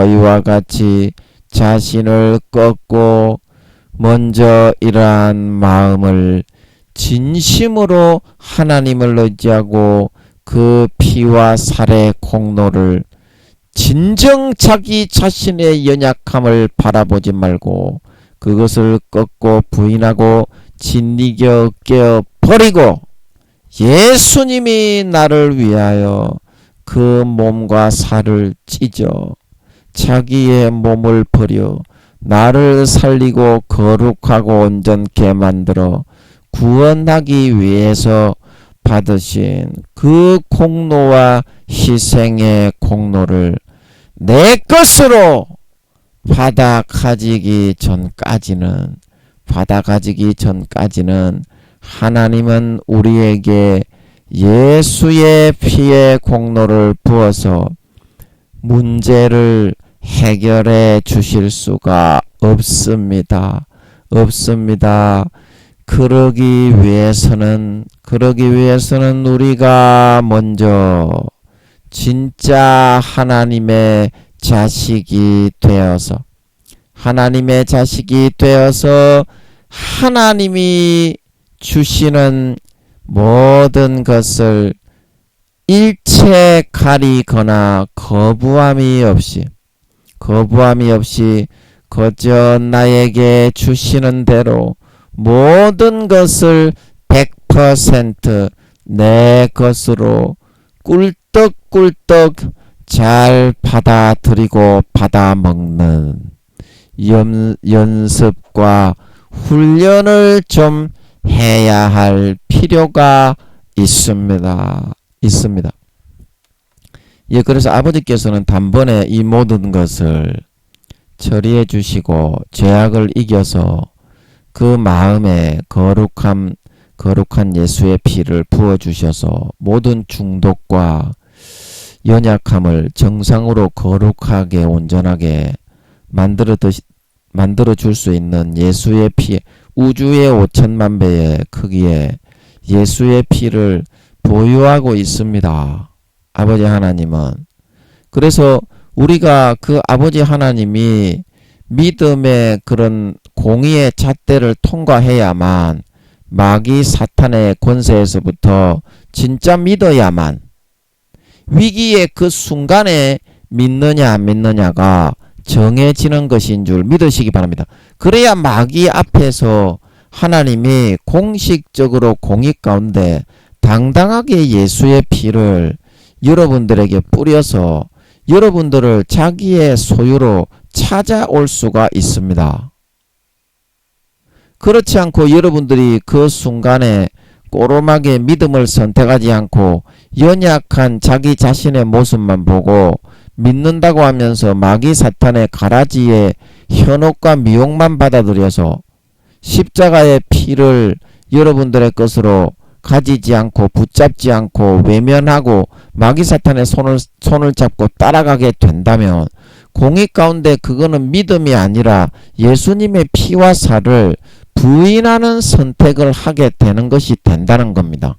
이와 같이 자신을 꺾고 먼저 이러한 마음을 진심으로 하나님을 의지하고 그 피와 살의 공로를 진정 자기 자신의 연약함을 바라보지 말고 그것을 꺾고 부인하고 진리겨 깨어 버리고 예수님이 나를 위하여 그 몸과 살을 찢어 자기의 몸을 버려 나를 살리고 거룩하고 온전케 만들어 구원하기 위해서 받으신 그 공로와 희생의 공로를 내 것으로 받아 가지기 전까지는 하나님은 우리에게 예수의 피의 공로를 부어서 문제를 해결해 주실 수가 없습니다. 그러기 위해서는 우리가 먼저 진짜 하나님의 자식이 되어서 하나님이 주시는 모든 것을 일체 가리거나 거부함이 없이 거저 나에게 주시는 대로 모든 것을 100% 내 것으로 꿀떡꿀떡 잘 받아들이고 받아먹는 연습과 훈련을 좀 해야 할 필요가 있습니다. 예, 그래서 아버지께서는 단번에 이 모든 것을 처리해 주시고 죄악을 이겨서 그 마음에 거룩한 예수의 피를 부어 주셔서 모든 중독과 연약함을 정상으로 거룩하게 온전하게 만들어 줄 수 있는 예수의 피, 우주의 5천만 배의 크기의 예수의 피를 보유하고 있습니다. 아버지 하나님은. 그래서 우리가 그 아버지 하나님이 믿음의 그런 공의의 잣대를 통과해야만 마귀 사탄의 권세에서부터 진짜 믿어야만 위기의 그 순간에 믿느냐 안 믿느냐가 정해지는 것인 줄 믿으시기 바랍니다. 그래야 마귀 앞에서 하나님이 공식적으로 공의 가운데 당당하게 예수의 피를 여러분들에게 뿌려서 여러분들을 자기의 소유로 찾아올 수가 있습니다. 그렇지 않고 여러분들이 그 순간에 꼬로막의 믿음을 선택하지 않고 연약한 자기 자신의 모습만 보고 믿는다고 하면서 마귀 사탄의 가라지에 현혹과 미혹만 받아들여서 십자가의 피를 여러분들의 것으로 가지지 않고 붙잡지 않고 외면하고 마귀 사탄의 손을 잡고 따라가게 된다면 공의 가운데 그거는 믿음이 아니라 예수님의 피와 살을 부인하는 선택을 하게 되는 것이 된다는 겁니다.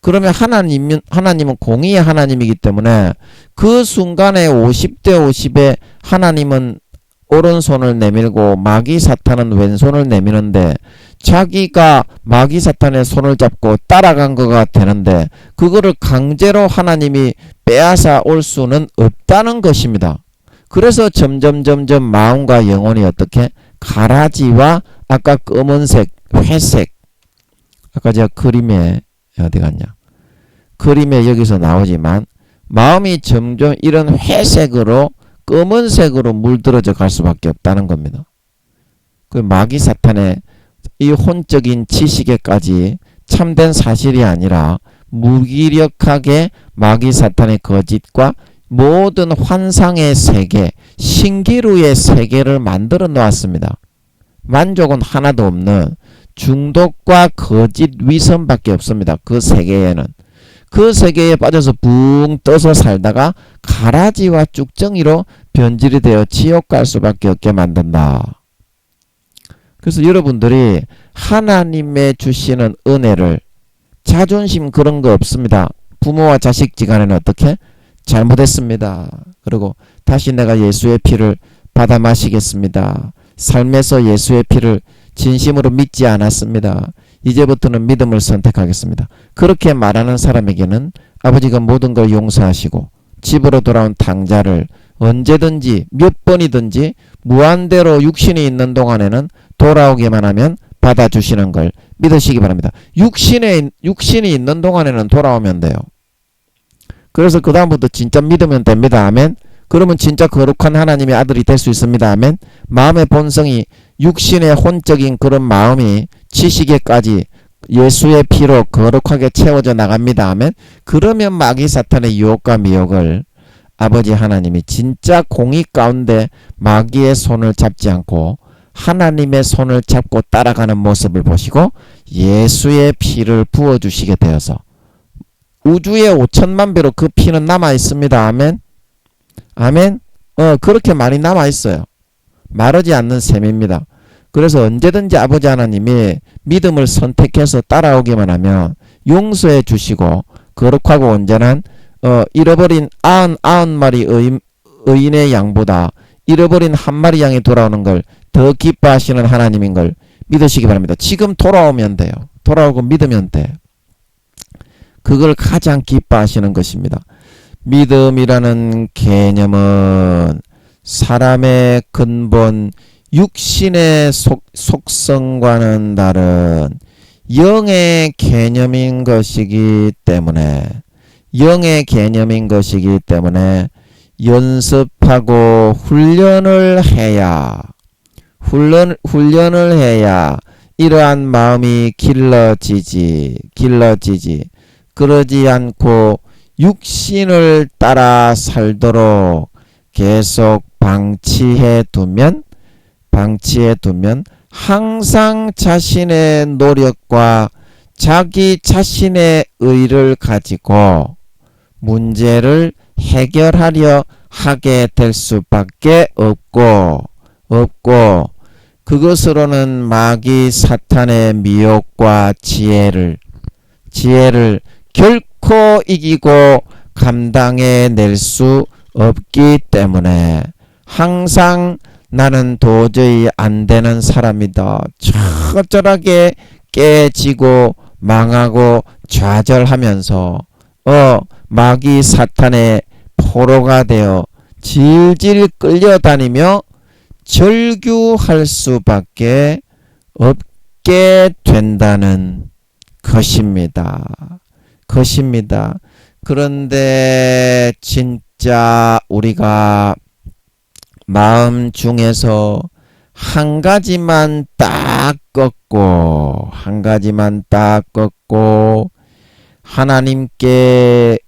그러면 하나님은 공의의 하나님이기 때문에 그 순간에 50대 50에 하나님은 오른손을 내밀고 마귀 사탄은 왼손을 내미는데 자기가 마귀 사탄의 손을 잡고 따라간 거가 되는데 그거를 강제로 하나님이 빼앗아 올 수는 없다는 것입니다. 그래서 점점 마음과 영혼이 어떻게 가라지와 아까 검은색, 회색, 아까 제가 그림에 어디 갔냐? 그림에 여기서 나오지만 마음이 점점 이런 회색으로 검은색으로 물들어져 갈 수밖에 없다는 겁니다. 그 마귀 사탄의 이 혼적인 지식에까지 참된 사실이 아니라 무기력하게 마귀 사탄의 거짓과 모든 환상의 세계, 신기루의 세계를 만들어 놓았습니다. 만족은 하나도 없는 중독과 거짓 위선밖에 없습니다. 그 세계에는. 그 세계에 빠져서 붕 떠서 살다가 가라지와 쭉정이로 변질이 되어 지옥 갈 수밖에 없게 만든다. 그래서 여러분들이 하나님의 주시는 은혜를 자존심 그런 거 없습니다. 부모와 자식지간에는 어떻게? 잘못했습니다. 그리고 다시 내가 예수의 피를 받아 마시겠습니다. 삶에서 예수의 피를 진심으로 믿지 않았습니다. 이제부터는 믿음을 선택하겠습니다. 그렇게 말하는 사람에게는 아버지가 모든 걸 용서하시고 집으로 돌아온 당자를 언제든지 몇 번이든지 무한대로 육신이 있는 동안에는 돌아오기만 하면 받아주시는 걸 믿으시기 바랍니다. 육신이 있는 동안에는 돌아오면 돼요. 그래서 그 다음부터 진짜 믿으면 됩니다. 아멘. 그러면 진짜 거룩한 하나님의 아들이 될 수 있습니다. 아멘. 마음의 본성이 육신의 혼적인 그런 마음이 지식에까지 예수의 피로 거룩하게 채워져 나갑니다. 아멘. 그러면 마귀 사탄의 유혹과 미혹을 아버지 하나님이 진짜 공의 가운데 마귀의 손을 잡지 않고 하나님의 손을 잡고 따라가는 모습을 보시고 예수의 피를 부어주시게 되어서 우주에 5천만 배로 그 피는 남아있습니다. 아멘. 아멘. 그렇게 많이 남아있어요. 마르지 않는 셈입니다. 그래서 언제든지 아버지 하나님이 믿음을 선택해서 따라오기만 하면 용서해 주시고 거룩하고 온전한 잃어버린 99마리 의인의 양보다 잃어버린 한 마리 양이 돌아오는 걸 더 기뻐하시는 하나님인 걸 믿으시기 바랍니다. 지금 돌아오면 돼요. 돌아오고 믿으면 돼. 그걸 가장 기뻐하시는 것입니다. 믿음이라는 개념은 사람의 근본 육신의 속성과는 다른 영의 개념인 것이기 때문에 연습하고 훈련을 해야 이러한 마음이 길러지지. 그러지 않고 육신을 따라 살도록 계속 방치해 두면 항상 자신의 노력과 자기 자신의 의를 가지고 문제를 해결하려 하게 될 수밖에 없고 그것으로는 마귀 사탄의 미혹과 지혜를 결코 이기고 감당해 낼 수 없기 때문에 항상 나는 도저히 안 되는 사람이다. 처절하게 깨지고 망하고 좌절하면서 마귀 사탄의 포로가 되어 질질 끌려다니며 절규할 수밖에 없게 된다는 것입니다. 그런데 진짜 우리가 마음 중에서 한 가지만 딱 딱 꺾고 한 가지만 딱 꺾고 하나님께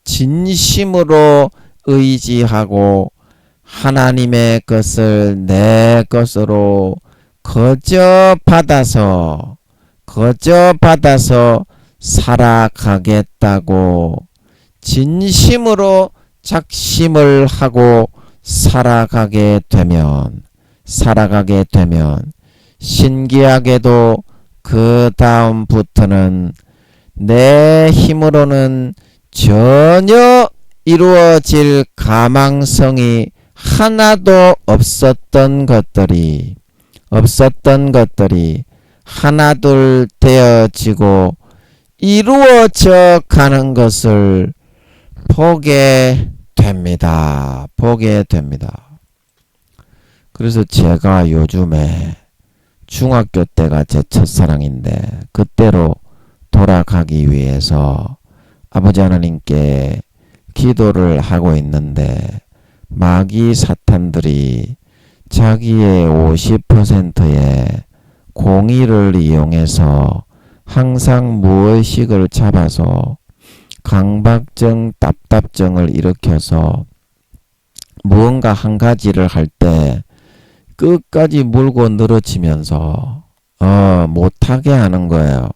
진심으로 의지하고 하나님의 것을 내 것으로 거저 받아서 살아가겠다고 진심으로 작심을 하고 살아가게 되면 신기하게도 그 다음부터는 내 힘으로는 전혀 이루어질 가망성이 하나도 없었던 것들이 하나둘 되어지고 이루어져 가는 것을 보게 됩니다. 그래서 제가 요즘에 중학교 때가 제 첫사랑인데 그때로 돌아가기 위해서 아버지 하나님께 기도를 하고 있는데 마귀 사탄들이 자기의 50%의 공의를 이용해서 항상 무의식을 잡아서 강박증, 답답증을 일으켜서 무언가 한 가지를 할 때 끝까지 물고 늘어지면서 못하게 하는 거예요.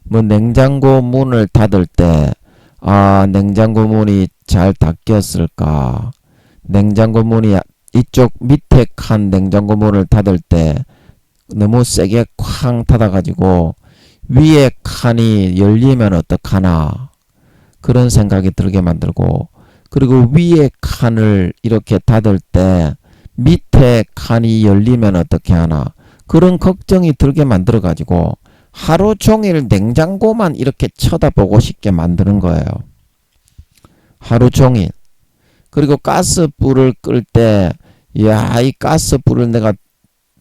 뭐 냉장고 문을 닫을 때 냉장고 문이 잘 닫혔을까? 냉장고 문이 이쪽 밑에 칸 냉장고 문을 닫을 때 너무 세게 쾅 닫아가지고 위에 칸이 열리면 어떡하나 그런 생각이 들게 만들고, 그리고 위에 칸을 이렇게 닫을 때 밑에 칸이 열리면 어떻게 하나 그런 걱정이 들게 만들어 가지고 하루 종일 냉장고만 이렇게 쳐다보고 싶게 만드는 거예요. 하루 종일. 그리고 가스불을 끌 때 이 가스불을 내가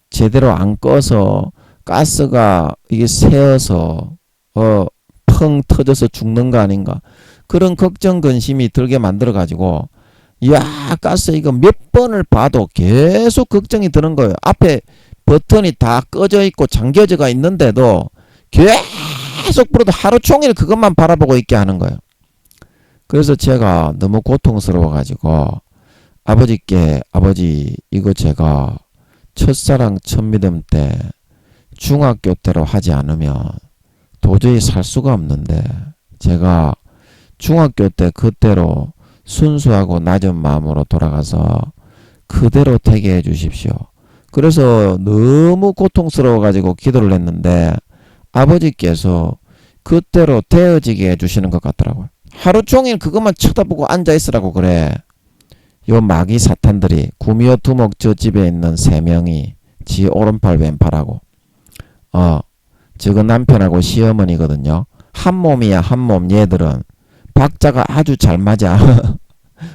제대로 안 꺼서 가스가 이게 새어서 펑 터져서 죽는 거 아닌가 그런 걱정 근심이 들게 만들어 가지고 가스 이거 몇 번을 봐도 계속 걱정이 드는 거예요. 앞에 버튼이 다 꺼져 있고 잠겨져가 있는데도 계속 불어도 하루 종일 그것만 바라보고 있게 하는 거예요. 그래서 제가 너무 고통스러워 가지고 아버지께, 아버지 이거 제가 첫사랑 첫 믿음 때 중학교 때로 하지 않으면 도저히 살 수가 없는데 제가 중학교 때 그때로 순수하고 낮은 마음으로 돌아가서 그대로 되게 해 주십시오. 그래서 너무 고통스러워 가지고 기도를 했는데 아버지께서 그때로 되어지게 해주시는 것 같더라고요. 하루 종일 그것만 쳐다보고 앉아있으라고 그래. 요 마귀 사탄들이 구미호 두목 저 집에 있는 3명이 지 오른팔 왼팔하고 저거 남편하고 시어머니거든요. 한 몸이야 한 몸. 얘들은 박자가 아주 잘 맞아.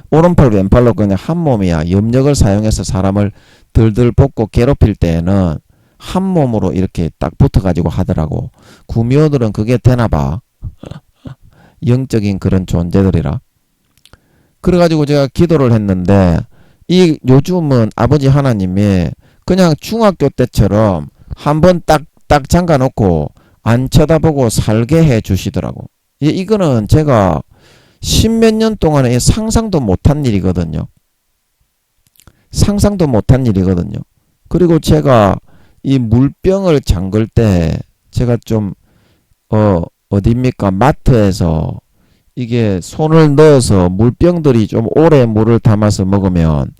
오른팔 왼팔로 그냥 한 몸이야. 염력을 사용해서 사람을 들들 볶고 괴롭힐 때에는 한 몸으로 이렇게 딱 붙어가지고 하더라고. 구미호들은 그게 되나봐. 영적인 그런 존재들이라. 그래가지고 제가 기도를 했는데 이 요즘은 아버지 하나님이 그냥 중학교 때처럼 한번 딱 잠가놓고 안 쳐다보고 살게 해 주시더라고. 이거는 제가 십몇 년 동안에 상상도 못한 일이거든요. 그리고 제가 이 물병을 잠글 때 제가 좀 어디입니까? 마트에서 이게 손을 넣어서 물병들이 좀 오래 물을 담아서 먹으면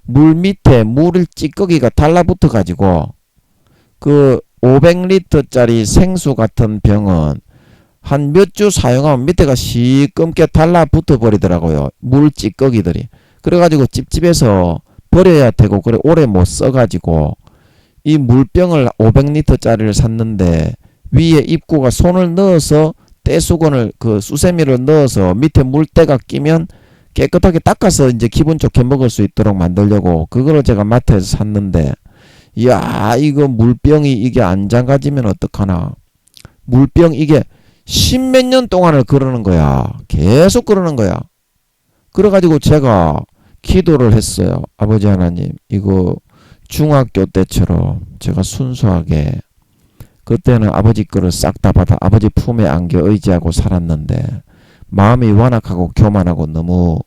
물 밑에 물 찌꺼기가 달라붙어 가지고 그 500리터짜리 생수 같은 병은 한 몇 주 사용하면 밑에가 시꺼멓게 달라붙어 버리더라고요. 물 찌꺼기들이. 그래가지고 찝찝해서 버려야 되고 그래 오래 못 써가지고 이 물병을 500리터짜리를 샀는데 위에 입구가 손을 넣어서 떼수건을 그 수세미를 넣어서 밑에 물때가 끼면 깨끗하게 닦아서 이제 기분 좋게 먹을 수 있도록 만들려고 그거를 제가 마트에서 샀는데 이거 물병이 이게 안 잠가지면 어떡하나. 물병 이게 십몇 년 동안을 그러는 거야. 계속 그러는 거야. 그래가지고 제가 기도를 했어요. 아버지 하나님 이거 중학교 때처럼 제가 순수하게 그때는 아버지 거를 싹 다 받아 아버지 품에 안겨 의지하고 살았는데 마음이 완악하고 교만하고 너무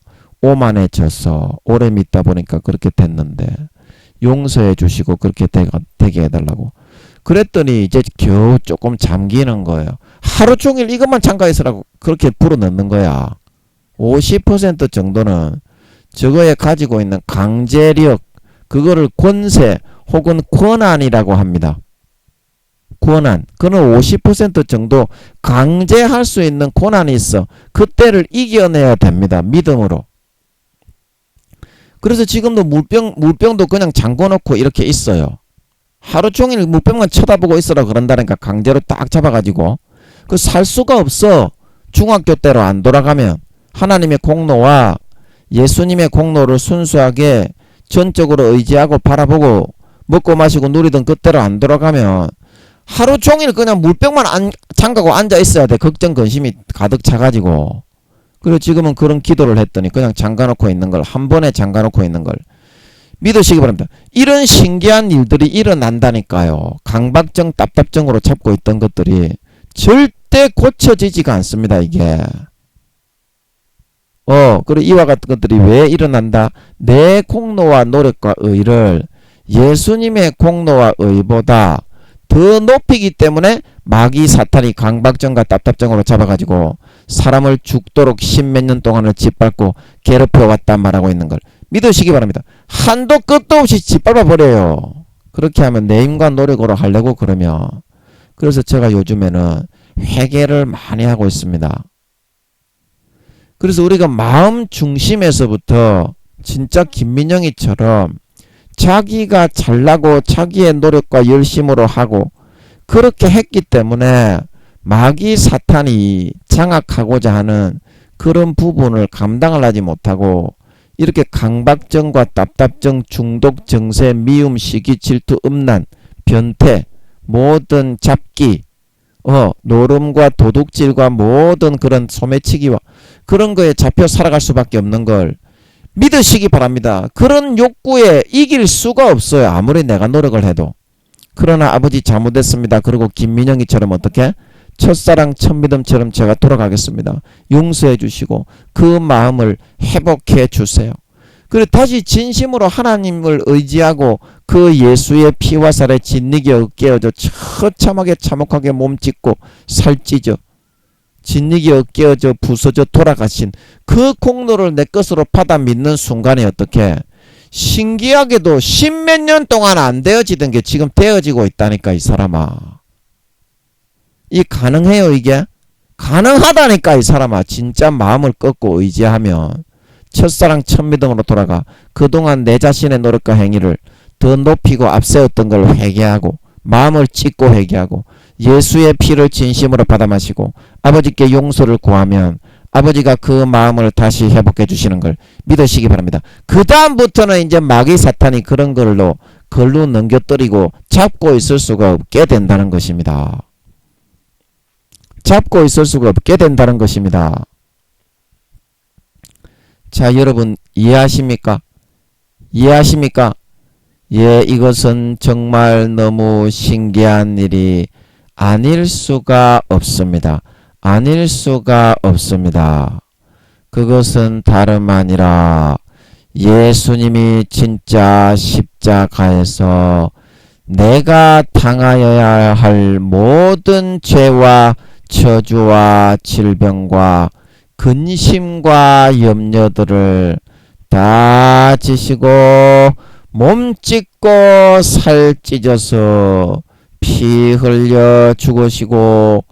오만해져서 오래 믿다 보니까 그렇게 됐는데 용서해 주시고 그렇게 되게 해달라고 그랬더니 이제 겨우 조금 잠기는 거예요. 하루 종일 이것만 참가했으라고 그렇게 불어넣는 거야. 50% 정도는 저거에 가지고 있는 강제력 그거를 권세 혹은 권한이라고 합니다. 권한. 그는 50% 정도 강제할 수 있는 권한이 있어. 그때를 이겨내야 됩니다. 믿음으로. 그래서 지금도 물병도 그냥 잠궈놓고 이렇게 있어요. 하루 종일 물병만 쳐다보고 있으라 그런다니까 강제로 딱 잡아가지고 그 살 수가 없어. 중학교 때로 안 돌아가면 하나님의 공로와 예수님의 공로를 순수하게 전적으로 의지하고 바라보고 먹고 마시고 누리던 그때로 안 돌아가면 하루 종일 그냥 물병만 잠가고 앉아 있어야 돼. 걱정 근심이 가득 차가지고. 그리고 지금은 그런 기도를 했더니 그냥 잠가놓고 있는 걸 한 번에 잠가놓고 있는 걸 믿으시기 바랍니다. 이런 신기한 일들이 일어난다니까요. 강박증, 답답증으로 잡고 있던 것들이 절대 고쳐지지가 않습니다. 이게. 그리고 이와 같은 것들이 왜 일어난다? 내 공로와 노력과 의를 예수님의 공로와 의보다 더 높이기 때문에 마귀 사탄이 강박증과 답답증으로 잡아가지고 사람을 죽도록 십몇 년 동안을 짓밟고 괴롭혀왔단 말하고 있는 걸 믿으시기 바랍니다. 한도 끝도 없이 짓밟아 버려요. 그렇게 하면 내 힘과 노력으로 하려고 그러면. 그래서 제가 요즘에는 회개를 많이 하고 있습니다. 그래서 우리가 마음 중심에서부터 진짜 김민영이처럼 자기가 잘나고 자기의 노력과 열심으로 하고 그렇게 했기 때문에 마귀 사탄이 장악하고자 하는 그런 부분을 감당을 하지 못하고 이렇게 강박증과 답답증, 중독, 정세, 미움, 시기, 질투, 음란, 변태, 모든 잡기, 노름과 도둑질과 모든 그런 소매치기와 그런 거에 잡혀 살아갈 수밖에 없는 걸 믿으시기 바랍니다. 그런 욕구에 이길 수가 없어요. 아무리 내가 노력을 해도. 그러나 아버지 잘못했습니다. 그리고 김민영이처럼 어떻게? 첫사랑 첫믿음처럼 제가 돌아가겠습니다. 용서해 주시고 그 마음을 회복해 주세요. 그리고 다시 진심으로 하나님을 의지하고 그 예수의 피와 살에 진리게 어깨어져 처참하게 참혹하게 몸짓고 살찌죠. 진리게 어깨어져 부서져 돌아가신 그 공로를 내 것으로 받아 믿는 순간에 어떻게 신기하게도 십몇 년 동안 안 되어지던 게 지금 되어지고 있다니까 이 사람아. 이 가능해요 이게? 가능하다니까 이 사람아. 진짜 마음을 꺾고 의지하면 첫사랑 첫미등으로 돌아가 그동안 내 자신의 노력과 행위를 더 높이고 앞세웠던 걸 회개하고 마음을 찢고 회개하고 예수의 피를 진심으로 받아 마시고 아버지께 용서를 구하면 아버지가 그 마음을 다시 회복해 주시는 걸 믿으시기 바랍니다. 그 다음부터는 이제 마귀 사탄이 그런 걸로 걸로 넘겨뜨리고 잡고 있을 수가 없게 된다는 것입니다. 잡고 있을 수가 없게 된다는 것입니다. 자, 여러분 이해하십니까? 이해하십니까? 예, 이것은 정말 너무 신기한 일이 아닐 수가 없습니다. 아닐 수가 없습니다. 그것은 다름 아니라 예수님이 진짜 십자가에서 내가 당하여야 할 모든 죄와 저주와 질병과 근심과 염려들을 다 지시고 몸 찢고 살 찢어서 피 흘려 죽으시고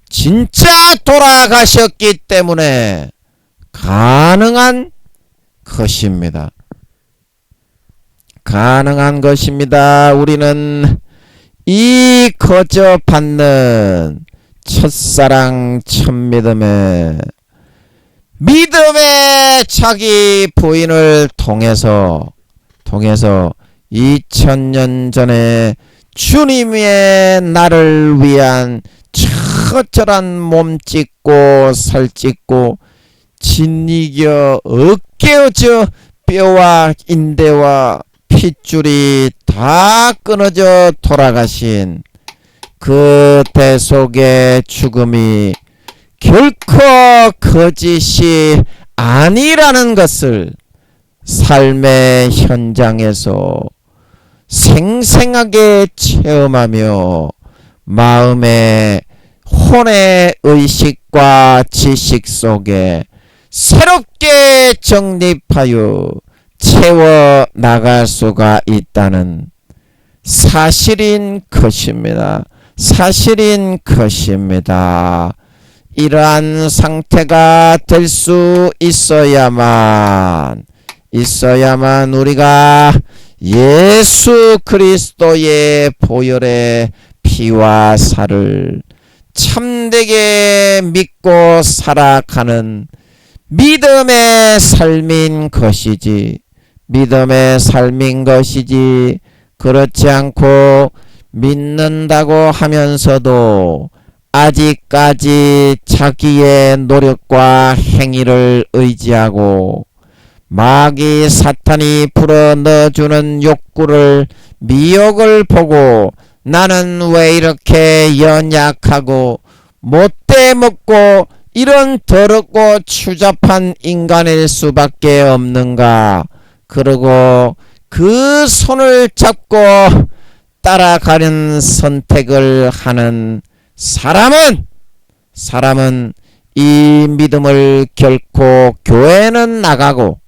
진짜 돌아가셨기 때문에 가능한 것입니다. 가능한 것입니다. 우리는 이 거저 받는 첫사랑 첫믿음의 자기 부인을 통해서 2000년 전에 주님의 나를 위한 처절한 몸 찢고 살 찢고 진이겨 어깨어져 뼈와 인대와 핏줄이 다 다 끊어져 돌아가신 그 대속의 죽음이 결코 거짓이 아니라는 것을 삶의 현장에서 생생하게 체험하며 마음의 혼의 의식과 지식 속에 새롭게 정립하여 채워 나갈 수가 있다는 사실인 것입니다. 사실인 것입니다. 이러한 상태가 될 수 있어야만 우리가 예수 그리스도의 보혈의 피와 살을 참되게 믿고 살아가는 믿음의 삶인 것이지, 믿음의 삶인 것이지, 그렇지 않고 믿는다고 하면서도 아직까지 자기의 노력과 행위를 의지하고 마귀 사탄이 불어넣어주는 욕구를, 미혹을 보고 나는 왜 이렇게 연약하고 못돼먹고 이런 더럽고 추잡한 인간일 수밖에 없는가, 그러고 그 손을 잡고 따라가는 선택을 하는 사람은 이 믿음을 결코 교회는 나가고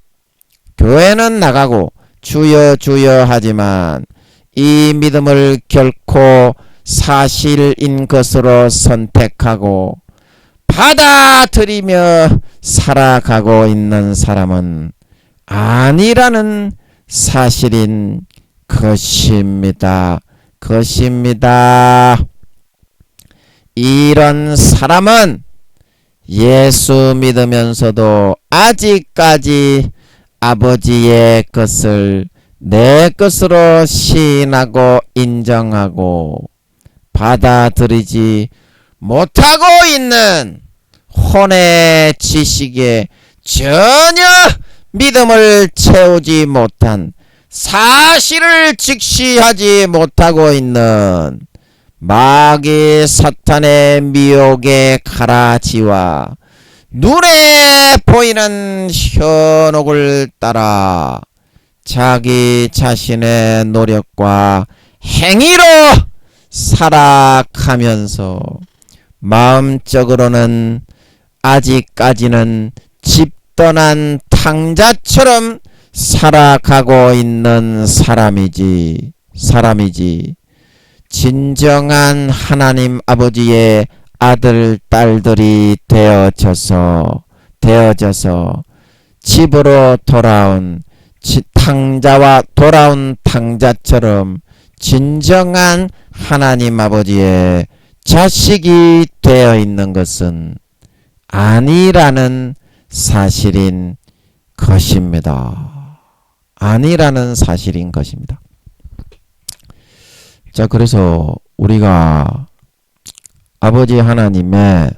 주여 주여 하지만 이 믿음을 결코 사실인 것으로 선택하고 받아들이며 살아가고 있는 사람은 아니라는 사실인 것입니다. 이런 사람은 예수 믿으면서도 아직까지 아버지의 것을 내 것으로 시인하고 인정하고 받아들이지 못하고 있는 혼의 지식에 전혀 믿음을 채우지 못한, 사실을 직시하지 못하고 있는 마귀 사탄의 미혹의 가라지와 눈에 보이는 현혹을 따라 자기 자신의 노력과 행위로 살아가면서 마음적으로는 아직까지는 집 떠난 탕자처럼 살아가고 있는 사람이지 진정한 하나님 아버지의 아들 딸들이 되어져서 집으로 돌아온 돌아온 탕자처럼 진정한 하나님 아버지의 자식이 되어 있는 것은 아니라는 사실인 것입니다. 자, 그래서 우리가 아버지 하나님의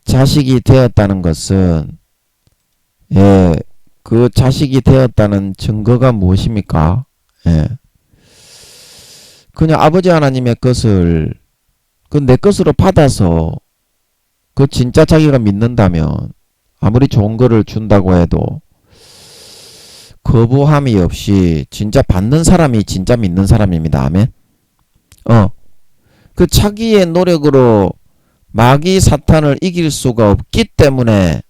자식이 되었다는 것은, 그 자식이 되었다는 증거가 무엇입니까? 그냥 아버지 하나님의 것을 내 것으로 받아서 진짜 자기가 믿는다면 아무리 좋은 거를 준다고 해도 거부함이 없이 진짜 받는 사람이 진짜 믿는 사람입니다. 아멘. 자기의 노력으로 마귀 사탄을 이길 수가 없기 때문에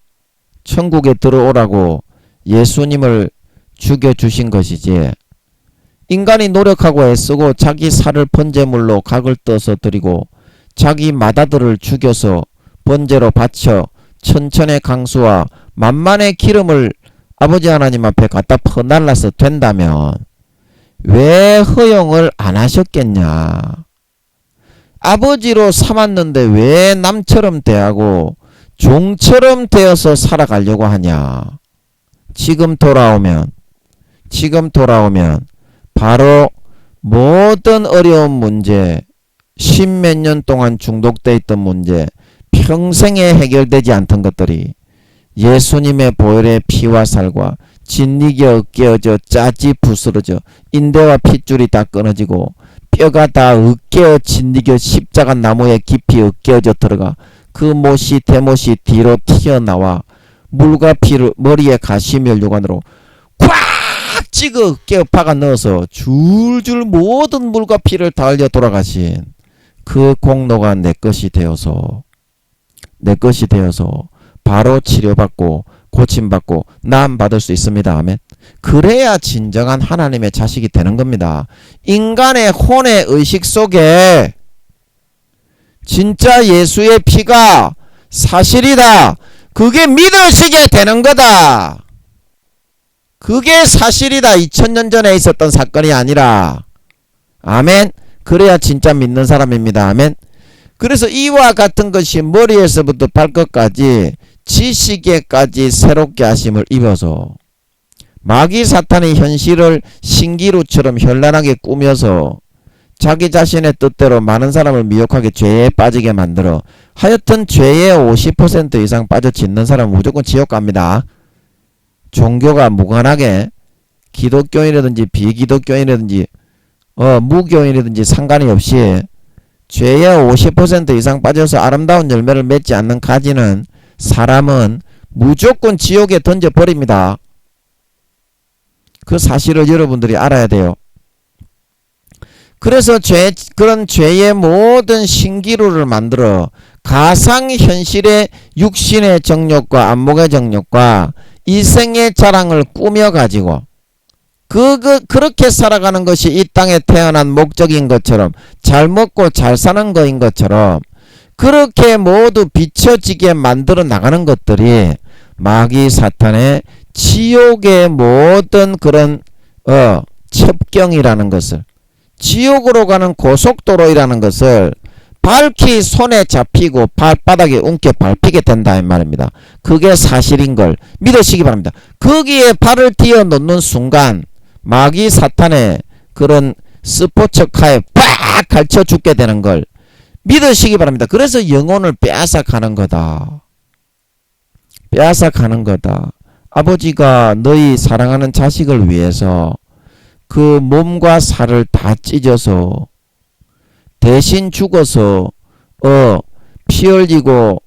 천국에 들어오라고 예수님을 죽여주신 것이지, 인간이 노력하고 애쓰고 자기 살을 번제물로 각을 떠서 드리고 자기 맏아들을 죽여서 번제로 바쳐 천천의 강수와 만만의 기름을 아버지 하나님 앞에 갖다 퍼날라서 된다면 왜 허용을 안 하셨겠냐? 아버지로 삼았는데 왜 남처럼 대하고 종처럼 되어서 살아가려고 하냐? 지금 돌아오면 바로 모든 어려운 문제, 십몇 년 동안 중독되어 있던 문제, 평생에 해결되지 않던 것들이 예수님의 보혈의 피와 살과 진리게 으깨어져 짜지 부스러져 인대와 핏줄이 다 끊어지고 뼈가 다 으깨어 진리게 십자가 나무에 깊이 으깨어져 들어가 그 못이 대못이 뒤로 튀어나와 물과 피를 머리에 가시면류관으로 꽉 찍어 으깨어 박아 넣어서 줄줄 모든 물과 피를 다 흘려 돌아가신 그 공로가 내 것이 되어서 바로 치료받고 고침받고 나음받을 수 있습니다. 아멘. 그래야 진정한 하나님의 자식이 되는 겁니다. 인간의 혼의 의식 속에 진짜 예수의 피가 사실이다. 그게 믿으시게 되는 거다. 그게 사실이다. 2000년 전에 있었던 사건이 아니라. 아멘. 그래야 진짜 믿는 사람입니다. 아멘. 그래서 이와 같은 것이 머리에서부터 발끝까지 지식에까지 새롭게 하심을 입어서 마귀 사탄의 현실을 신기루처럼 현란하게 꾸며서 자기 자신의 뜻대로 많은 사람을 미혹하게 죄에 빠지게 만들어 하여튼 죄에 50% 이상 빠져짓는 사람은 무조건 지옥 갑니다. 종교가 무관하게 기독교인이라든지 비기독교인이라든지 무교인이라든지 상관이 없이 죄에 50% 이상 빠져서 아름다운 열매를 맺지 않는 가지는 사람은 무조건 지옥에 던져버립니다. 그 사실을 여러분들이 알아야 돼요. 그래서 그런 죄의 모든 신기루를 만들어 가상현실의 육신의 정욕과 안목의 정욕과 이생의 자랑을 꾸며가지고 그렇게 살아가는 것이 이 땅에 태어난 목적인 것처럼 잘 먹고 잘 사는 거인 것처럼 그렇게 모두 비춰지게 만들어 나가는 것들이 마귀 사탄의 지옥의 모든 그런 첩경이라는 것을 지옥으로 가는 고속도로이라는 것을 밝히 손에 잡히고 발바닥에 웅켜 밟히게 된다 이 말입니다. 그게 사실인 걸 믿으시기 바랍니다. 거기에 발을 띄어 놓는 순간 마귀 사탄의 그런 스포츠카에 빡 갈쳐 죽게 되는 걸 믿으시기 바랍니다. 그래서 영혼을 빼앗아가는 거다. 빼앗아가는 거다. 아버지가 너희 사랑하는 자식을 위해서 그 몸과 살을 다 찢어서 대신 죽어서 피 흘리고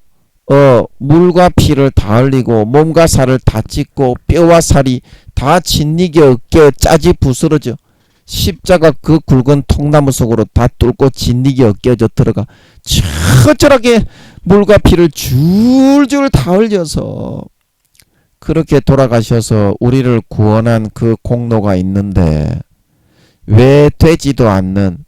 물과 피를 다 흘리고 몸과 살을 다 찢고 뼈와 살이 다 진리게 으깨어 짜지 부스러져 십자가 그 굵은 통나무 속으로 다 뚫고 진리게 으깨어져 들어가 처절하게 물과 피를 줄줄 다 흘려서 그렇게 돌아가셔서 우리를 구원한 그 공로가 있는데 왜 되지도 않는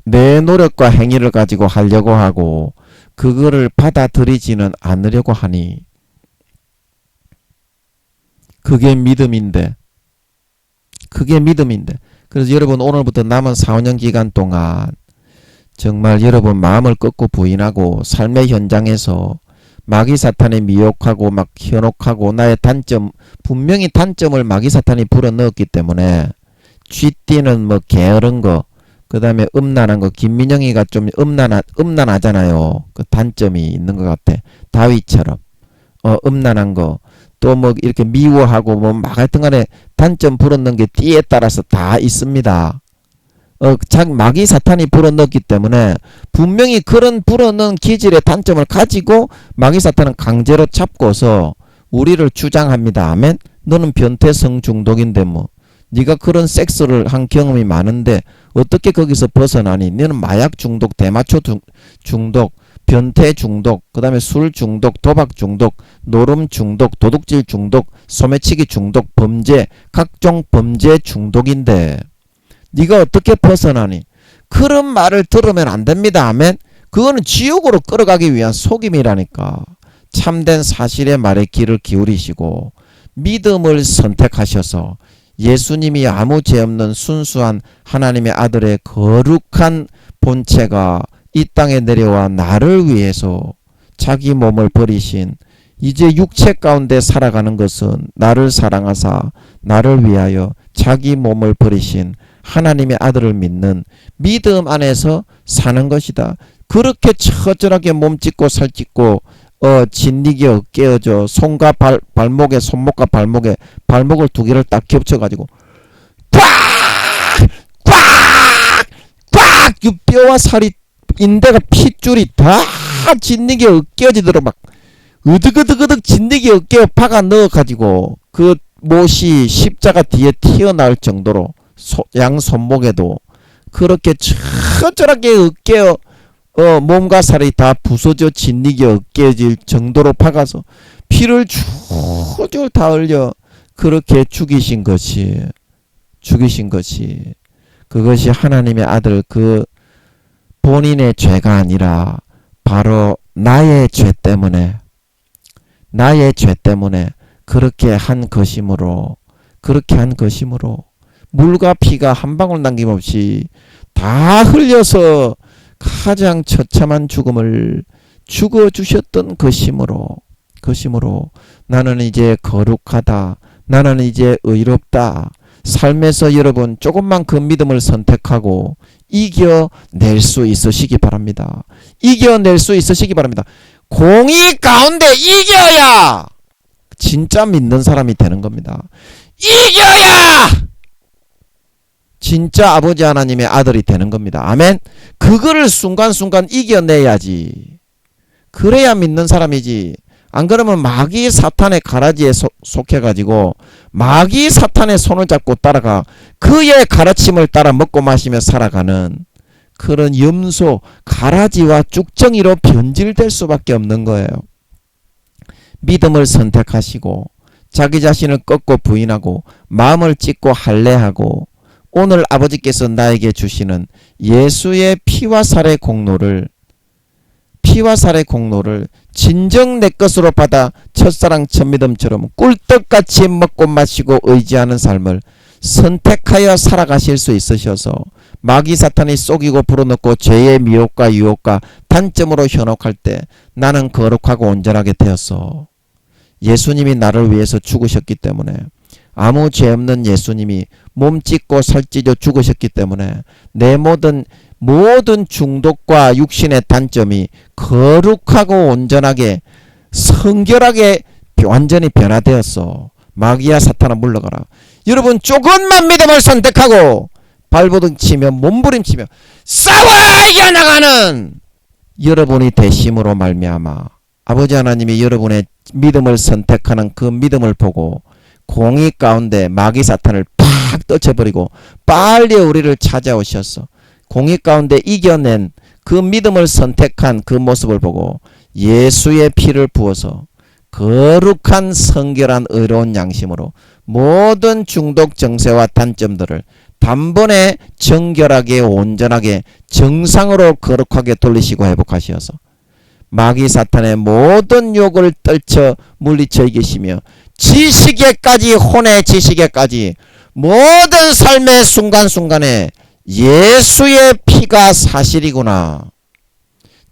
내 노력과 행위를 가지고 하려고 하고 그거를 받아들이지는 않으려고 하니 그게 믿음인데 그래서 여러분 오늘부터 남은 4, 5년 기간 동안 정말 여러분 마음을 꺾고 부인하고 삶의 현장에서 마귀 사탄이 미혹하고 막 현혹하고 나의 단점 분명히 단점을 마귀 사탄이 불어넣었기 때문에 쥐띠는 뭐 게으른 거 그 다음에 음란한 거 김민영이가 좀 음란하잖아요. 그 단점이 있는 것 같아. 다윗처럼 음란한 거 또 뭐 이렇게 미워하고 뭐 막 하여튼 간에 단점 불어넣은 게 띠에 따라서 다 있습니다. 마귀 사탄이 불어넣었기 때문에 분명히 그런 불어넣은 기질의 단점을 가지고 마귀 사탄은 강제로 잡고서 우리를 주장합니다. 아멘. 너는 변태성 중독인데 뭐 네가 그런 섹스를 한 경험이 많은데 어떻게 거기서 벗어나니? 너는 마약 중독, 대마초 중독, 변태 중독, 그 다음에 술 중독, 도박 중독, 노름 중독, 도둑질 중독, 소매치기 중독, 범죄, 각종 범죄 중독인데 네가 어떻게 벗어나니? 그런 말을 들으면 안 됩니다. 아멘. 그거는 지옥으로 끌어가기 위한 속임이라니까. 참된 사실의 말에 귀를 기울이시고 믿음을 선택하셔서 예수님이 아무 죄 없는 순수한 하나님의 아들의 거룩한 본체가 이 땅에 내려와 나를 위해서 자기 몸을 버리신 이제 육체 가운데 살아가는 것은 나를 사랑하사 나를 위하여 자기 몸을 버리신 하나님의 아들을 믿는 믿음 안에서 사는 것이다. 그렇게 처절하게 몸 찢고 살 찢고 진리기 어깨어져 손과 발목에 손목과 발목을 두 개를 딱 겹쳐가지고 꽉 이 뼈와 살이 인대가 핏줄이 다 진리기 어깨어지도록 막 으득으득 진리기 어깨에 박아 넣어가지고 그 못이 십자가 뒤에 튀어나올 정도로 양 손목에도 그렇게 처절하게 어깨 몸과 살이 다 부서져 진리기 어깨질 정도로 박아서 피를 줄줄 다 흘려 그렇게 죽이신 것이 그것이 하나님의 아들 그 본인의 죄가 아니라 바로 나의 죄 때문에 그렇게 한 것이므로 물과 피가 한 방울 남김없이 다 흘려서 가장 처참한 죽음을 죽어주셨던 것이므로 나는 이제 거룩하다, 나는 이제 의롭다. 삶에서 여러분 조금만 그 믿음을 선택하고 이겨낼 수 있으시기 바랍니다. 공의 가운데 이겨야 진짜 믿는 사람이 되는 겁니다. 이겨야 진짜 아버지 하나님의 아들이 되는 겁니다. 아멘. 그거를 순간순간 이겨내야지. 그래야 믿는 사람이지. 안 그러면 마귀 사탄의 가라지에 속해가지고 마귀 사탄의 손을 잡고 따라가 그의 가르침을 따라 먹고 마시며 살아가는 그런 염소 가라지와 쭉정이로 변질될 수밖에 없는 거예요. 믿음을 선택하시고 자기 자신을 꺾고 부인하고 마음을 찢고 할례하고 오늘 아버지께서 나에게 주시는 예수의 피와 살의 공로를 진정 내 것으로 받아 첫사랑 첫믿음처럼 꿀떡같이 먹고 마시고 의지하는 삶을 선택하여 살아가실 수 있으셔서 마귀 사탄이 속이고 불어넣고 죄의 미혹과 유혹과 단점으로 현혹할 때 나는 거룩하고 온전하게 되었어. 예수님이 나를 위해서 죽으셨기 때문에 아무 죄 없는 예수님이 몸 찢고 살 찢어 죽으셨기 때문에 내 모든 중독과 육신의 단점이 거룩하고 온전하게 성결하게 완전히 변화되었어. 마귀야 사탄아 물러가라. 여러분 조금만 믿음을 선택하고 발버둥 치며 몸부림치며 싸워 이겨나가는 여러분이 되심으로 말미암아 아버지 하나님이 여러분의 믿음을 선택하는 그 믿음을 보고 공의 가운데 마귀 사탄을 팍 떨쳐버리고 빨리 우리를 찾아오셔서 공의 가운데 이겨낸 그 믿음을 선택한 그 모습을 보고 예수의 피를 부어서 거룩한 성결한 의로운 양심으로 모든 중독 정세와 단점들을 단번에 정결하게 온전하게 정상으로 거룩하게 돌리시고 회복하시어서 마귀 사탄의 모든 욕을 떨쳐 물리쳐 이기시며 지식에까지 혼의 지식에까지 모든 삶의 순간순간에 예수의 피가 사실이구나.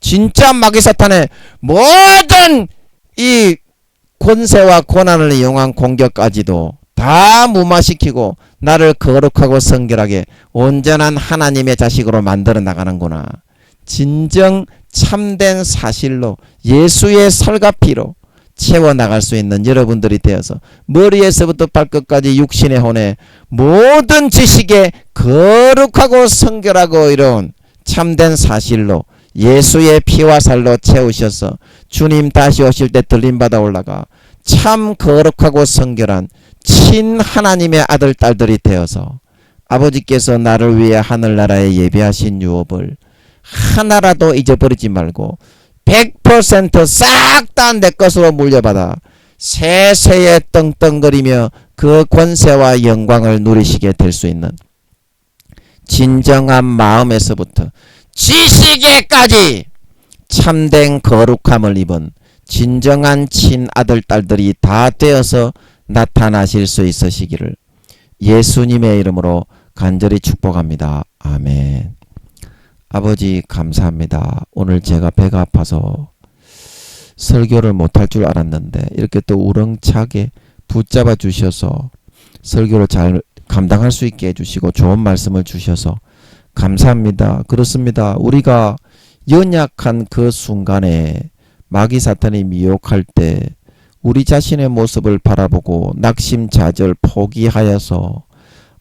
진짜 마귀 사탄의 모든 이 권세와 권한을 이용한 공격까지도 다 무마시키고 나를 거룩하고 성결하게 온전한 하나님의 자식으로 만들어 나가는구나. 진정 참된 사실로 예수의 살과 피로 채워나갈 수 있는 여러분들이 되어서 머리에서부터 발끝까지 육신의 혼에 모든 지식에 거룩하고 성결하고 이로운 참된 사실로 예수의 피와 살로 채우셔서 주님 다시 오실 때 들림받아 올라가 참 거룩하고 성결한 친 하나님의 아들 딸들이 되어서 아버지께서 나를 위해 하늘나라에 예비하신 유업을 하나라도 잊어버리지 말고 100% 싹 다 내 것으로 물려받아 세세에 떵떵거리며 그 권세와 영광을 누리시게 될 수 있는 진정한 마음에서부터 지식에까지 참된 거룩함을 입은 진정한 친아들 딸들이 다 되어서 나타나실 수 있으시기를 예수님의 이름으로 간절히 축복합니다. 아멘. 아버지 감사합니다. 오늘 제가 배가 아파서 설교를 못할 줄 알았는데 이렇게 또 우렁차게 붙잡아 주셔서 설교를 잘 감당할 수 있게 해주시고 좋은 말씀을 주셔서 감사합니다. 그렇습니다. 우리가 연약한 그 순간에 마귀 사탄이 미혹할 때 우리 자신의 모습을 바라보고 낙심좌절 포기하여서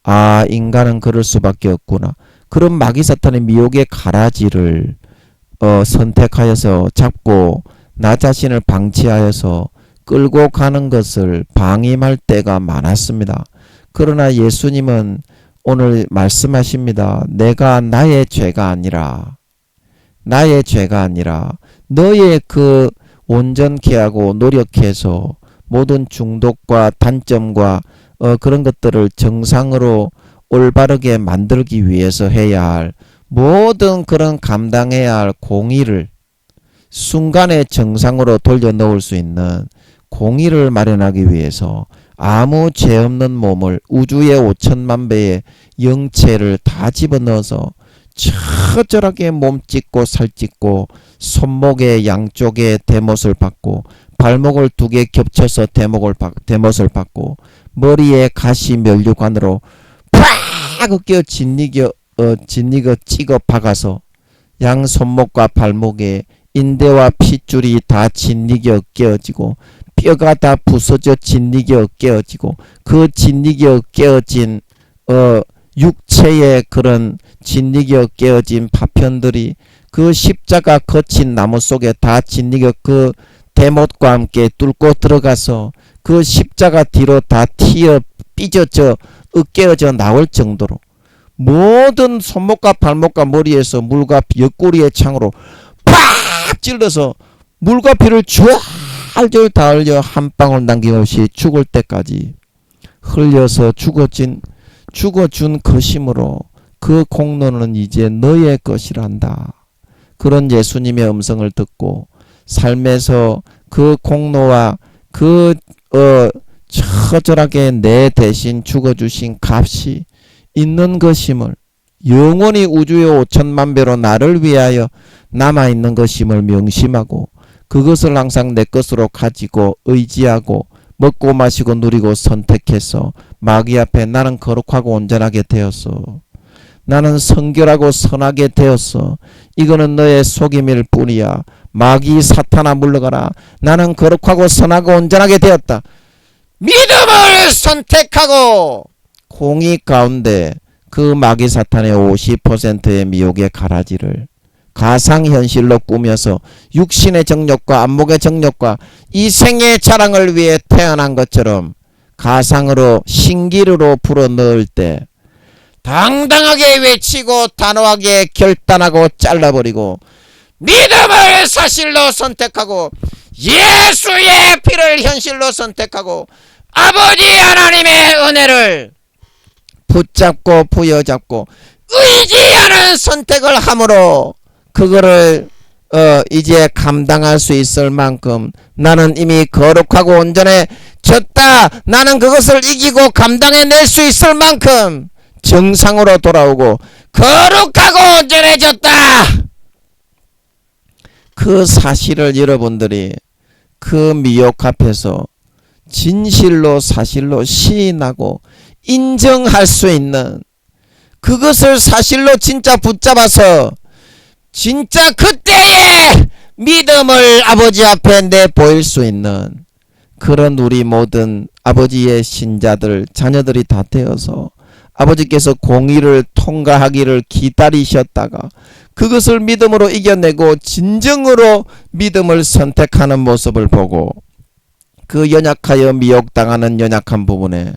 아, 인간은 그럴 수밖에 없구나. 그런 마귀 사탄의 미혹의 가라지를 선택하여서 잡고 나 자신을 방치하여서 끌고 가는 것을 방임할 때가 많았습니다. 그러나 예수님은 오늘 말씀하십니다. 내가 나의 죄가 아니라 너의 그 온전케 하고 노력해서 모든 중독과 단점과 그런 것들을 정상으로 올바르게 만들기 위해서 해야 할 모든 그런 감당해야 할 공의를 순간에 정상으로 돌려놓을 수 있는 공의를 마련하기 위해서 아무 죄 없는 몸을 우주의 5천만 배의 영체를 다 집어넣어서 처절하게 몸 찢고 살 찢고 손목의 양쪽에 대못을 받고 발목을 2개 겹쳐서 대못을 받고 머리에 가시 면류관으로 팍 으깨어 짓이겨 찍어 박아서 양 손목과 발목에 인대와 핏줄이 다 짓이겨 깨어지고 뼈가 다 부서져 짓이겨 깨어지고 그 짓이겨 깨어진 육체의 그런 짓이겨 깨어진 파편들이 그 십자가 거친 나무 속에 다 짓이겨 그 대못과 함께 뚫고 들어가서 그 십자가 뒤로 다 튀어 삐져져 으깨어져 나올 정도로 모든 손목과 발목과 머리에서 물과 옆구리의 창으로 팍 찔러서 물과 피를 줄줄 다 흘려 한 방울 남김없이 죽을 때까지 흘려서 죽어준 것이므로 그 공로는 이제 너의 것이란다. 그런 예수님의 음성을 듣고 삶에서 그 공로와 그 처절하게 내 대신 죽어주신 값이 있는 것임을 영원히 우주의 5천만 배로 나를 위하여 남아있는 것임을 명심하고 그것을 항상 내 것으로 가지고 의지하고 먹고 마시고 누리고 선택해서 마귀 앞에 나는 거룩하고 온전하게 되었어. 나는 성결하고 선하게 되었어. 이거는 너의 속임일 뿐이야. 마귀 사탄아 물러가라. 나는 거룩하고 선하고 온전하게 되었다. 믿음을 선택하고 공의 가운데 그 마귀 사탄의 50%의 미혹의 가라지를 가상현실로 꾸며서 육신의 정욕과 안목의 정욕과 이 생의 자랑을 위해 태어난 것처럼 가상으로 신기루로 불어넣을 때 당당하게 외치고 단호하게 결단하고 잘라버리고 믿음을 사실로 선택하고 예수의 피를 현실로 선택하고 아버지 하나님의 은혜를 붙잡고 부여잡고 의지하는 선택을 함으로 그거를 이제 감당할 수 있을 만큼 나는 이미 거룩하고 온전해졌다. 나는 그것을 이기고 감당해낼 수 있을 만큼 정상으로 돌아오고 거룩하고 온전해졌다. 그 사실을 여러분들이 그 미혹 앞에서 진실로 사실로 시인하고 인정할 수 있는 그것을 사실로 진짜 붙잡아서 진짜 그때의 믿음을 아버지 앞에 내보일 수 있는 그런 우리 모든 아버지의 신자들 자녀들이 다 되어서 아버지께서 공의를 통과하기를 기다리셨다가 그것을 믿음으로 이겨내고 진정으로 믿음을 선택하는 모습을 보고 그 연약하여 미혹당하는 연약한 부분에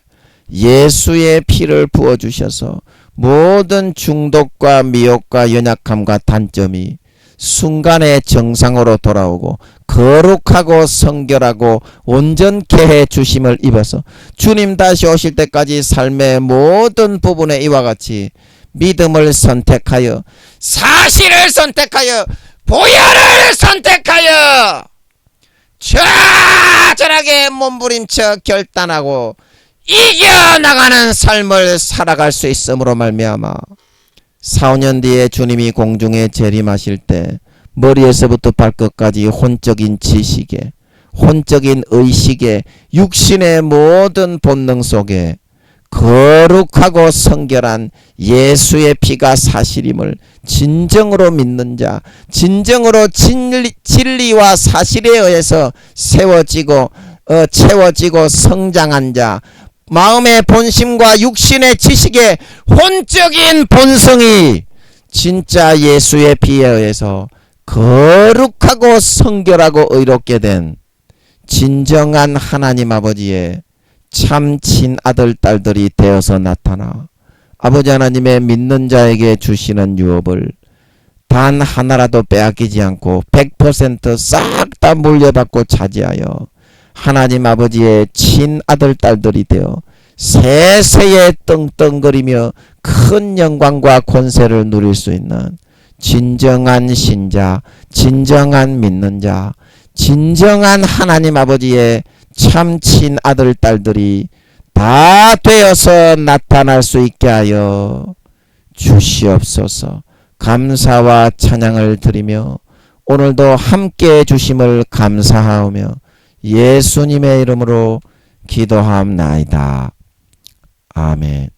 예수의 피를 부어주셔서 모든 중독과 미혹과 연약함과 단점이 순간에 정상으로 돌아오고 거룩하고 성결하고 온전케 해 주심을 입어서 주님 다시 오실 때까지 삶의 모든 부분에 이와 같이 믿음을 선택하여 사실을 선택하여 보혈을 선택하여 처절하게 몸부림쳐 결단하고 이겨나가는 삶을 살아갈 수 있음으로 말미암아 4, 5년 뒤에 주님이 공중에 재림하실 때 머리에서부터 발끝까지 혼적인 지식에 혼적인 의식에 육신의 모든 본능 속에 거룩하고 성결한 예수의 피가 사실임을 진정으로 믿는 자, 진정으로 진리와 사실에 의해서 채워지고 성장한 자, 마음의 본심과 육신의 지식의 혼적인 본성이 진짜 예수의 피에 의해서 거룩하고 성결하고 의롭게 된 진정한 하나님 아버지의 참 친아들 딸들이 되어서 나타나 아버지 하나님의 믿는 자에게 주시는 유업을 단 하나라도 빼앗기지 않고 100% 싹 다 물려받고 차지하여 하나님 아버지의 친아들 딸들이 되어 세세에 떵떵거리며 큰 영광과 권세를 누릴 수 있는 진정한 신자, 진정한 믿는 자, 진정한 하나님 아버지의 참 친아들 딸들이 다 되어서 나타날 수 있게 하여 주시옵소서. 감사와 찬양을 드리며 오늘도 함께해 주심을 감사하오며 예수님의 이름으로 기도하옵나이다. 아멘.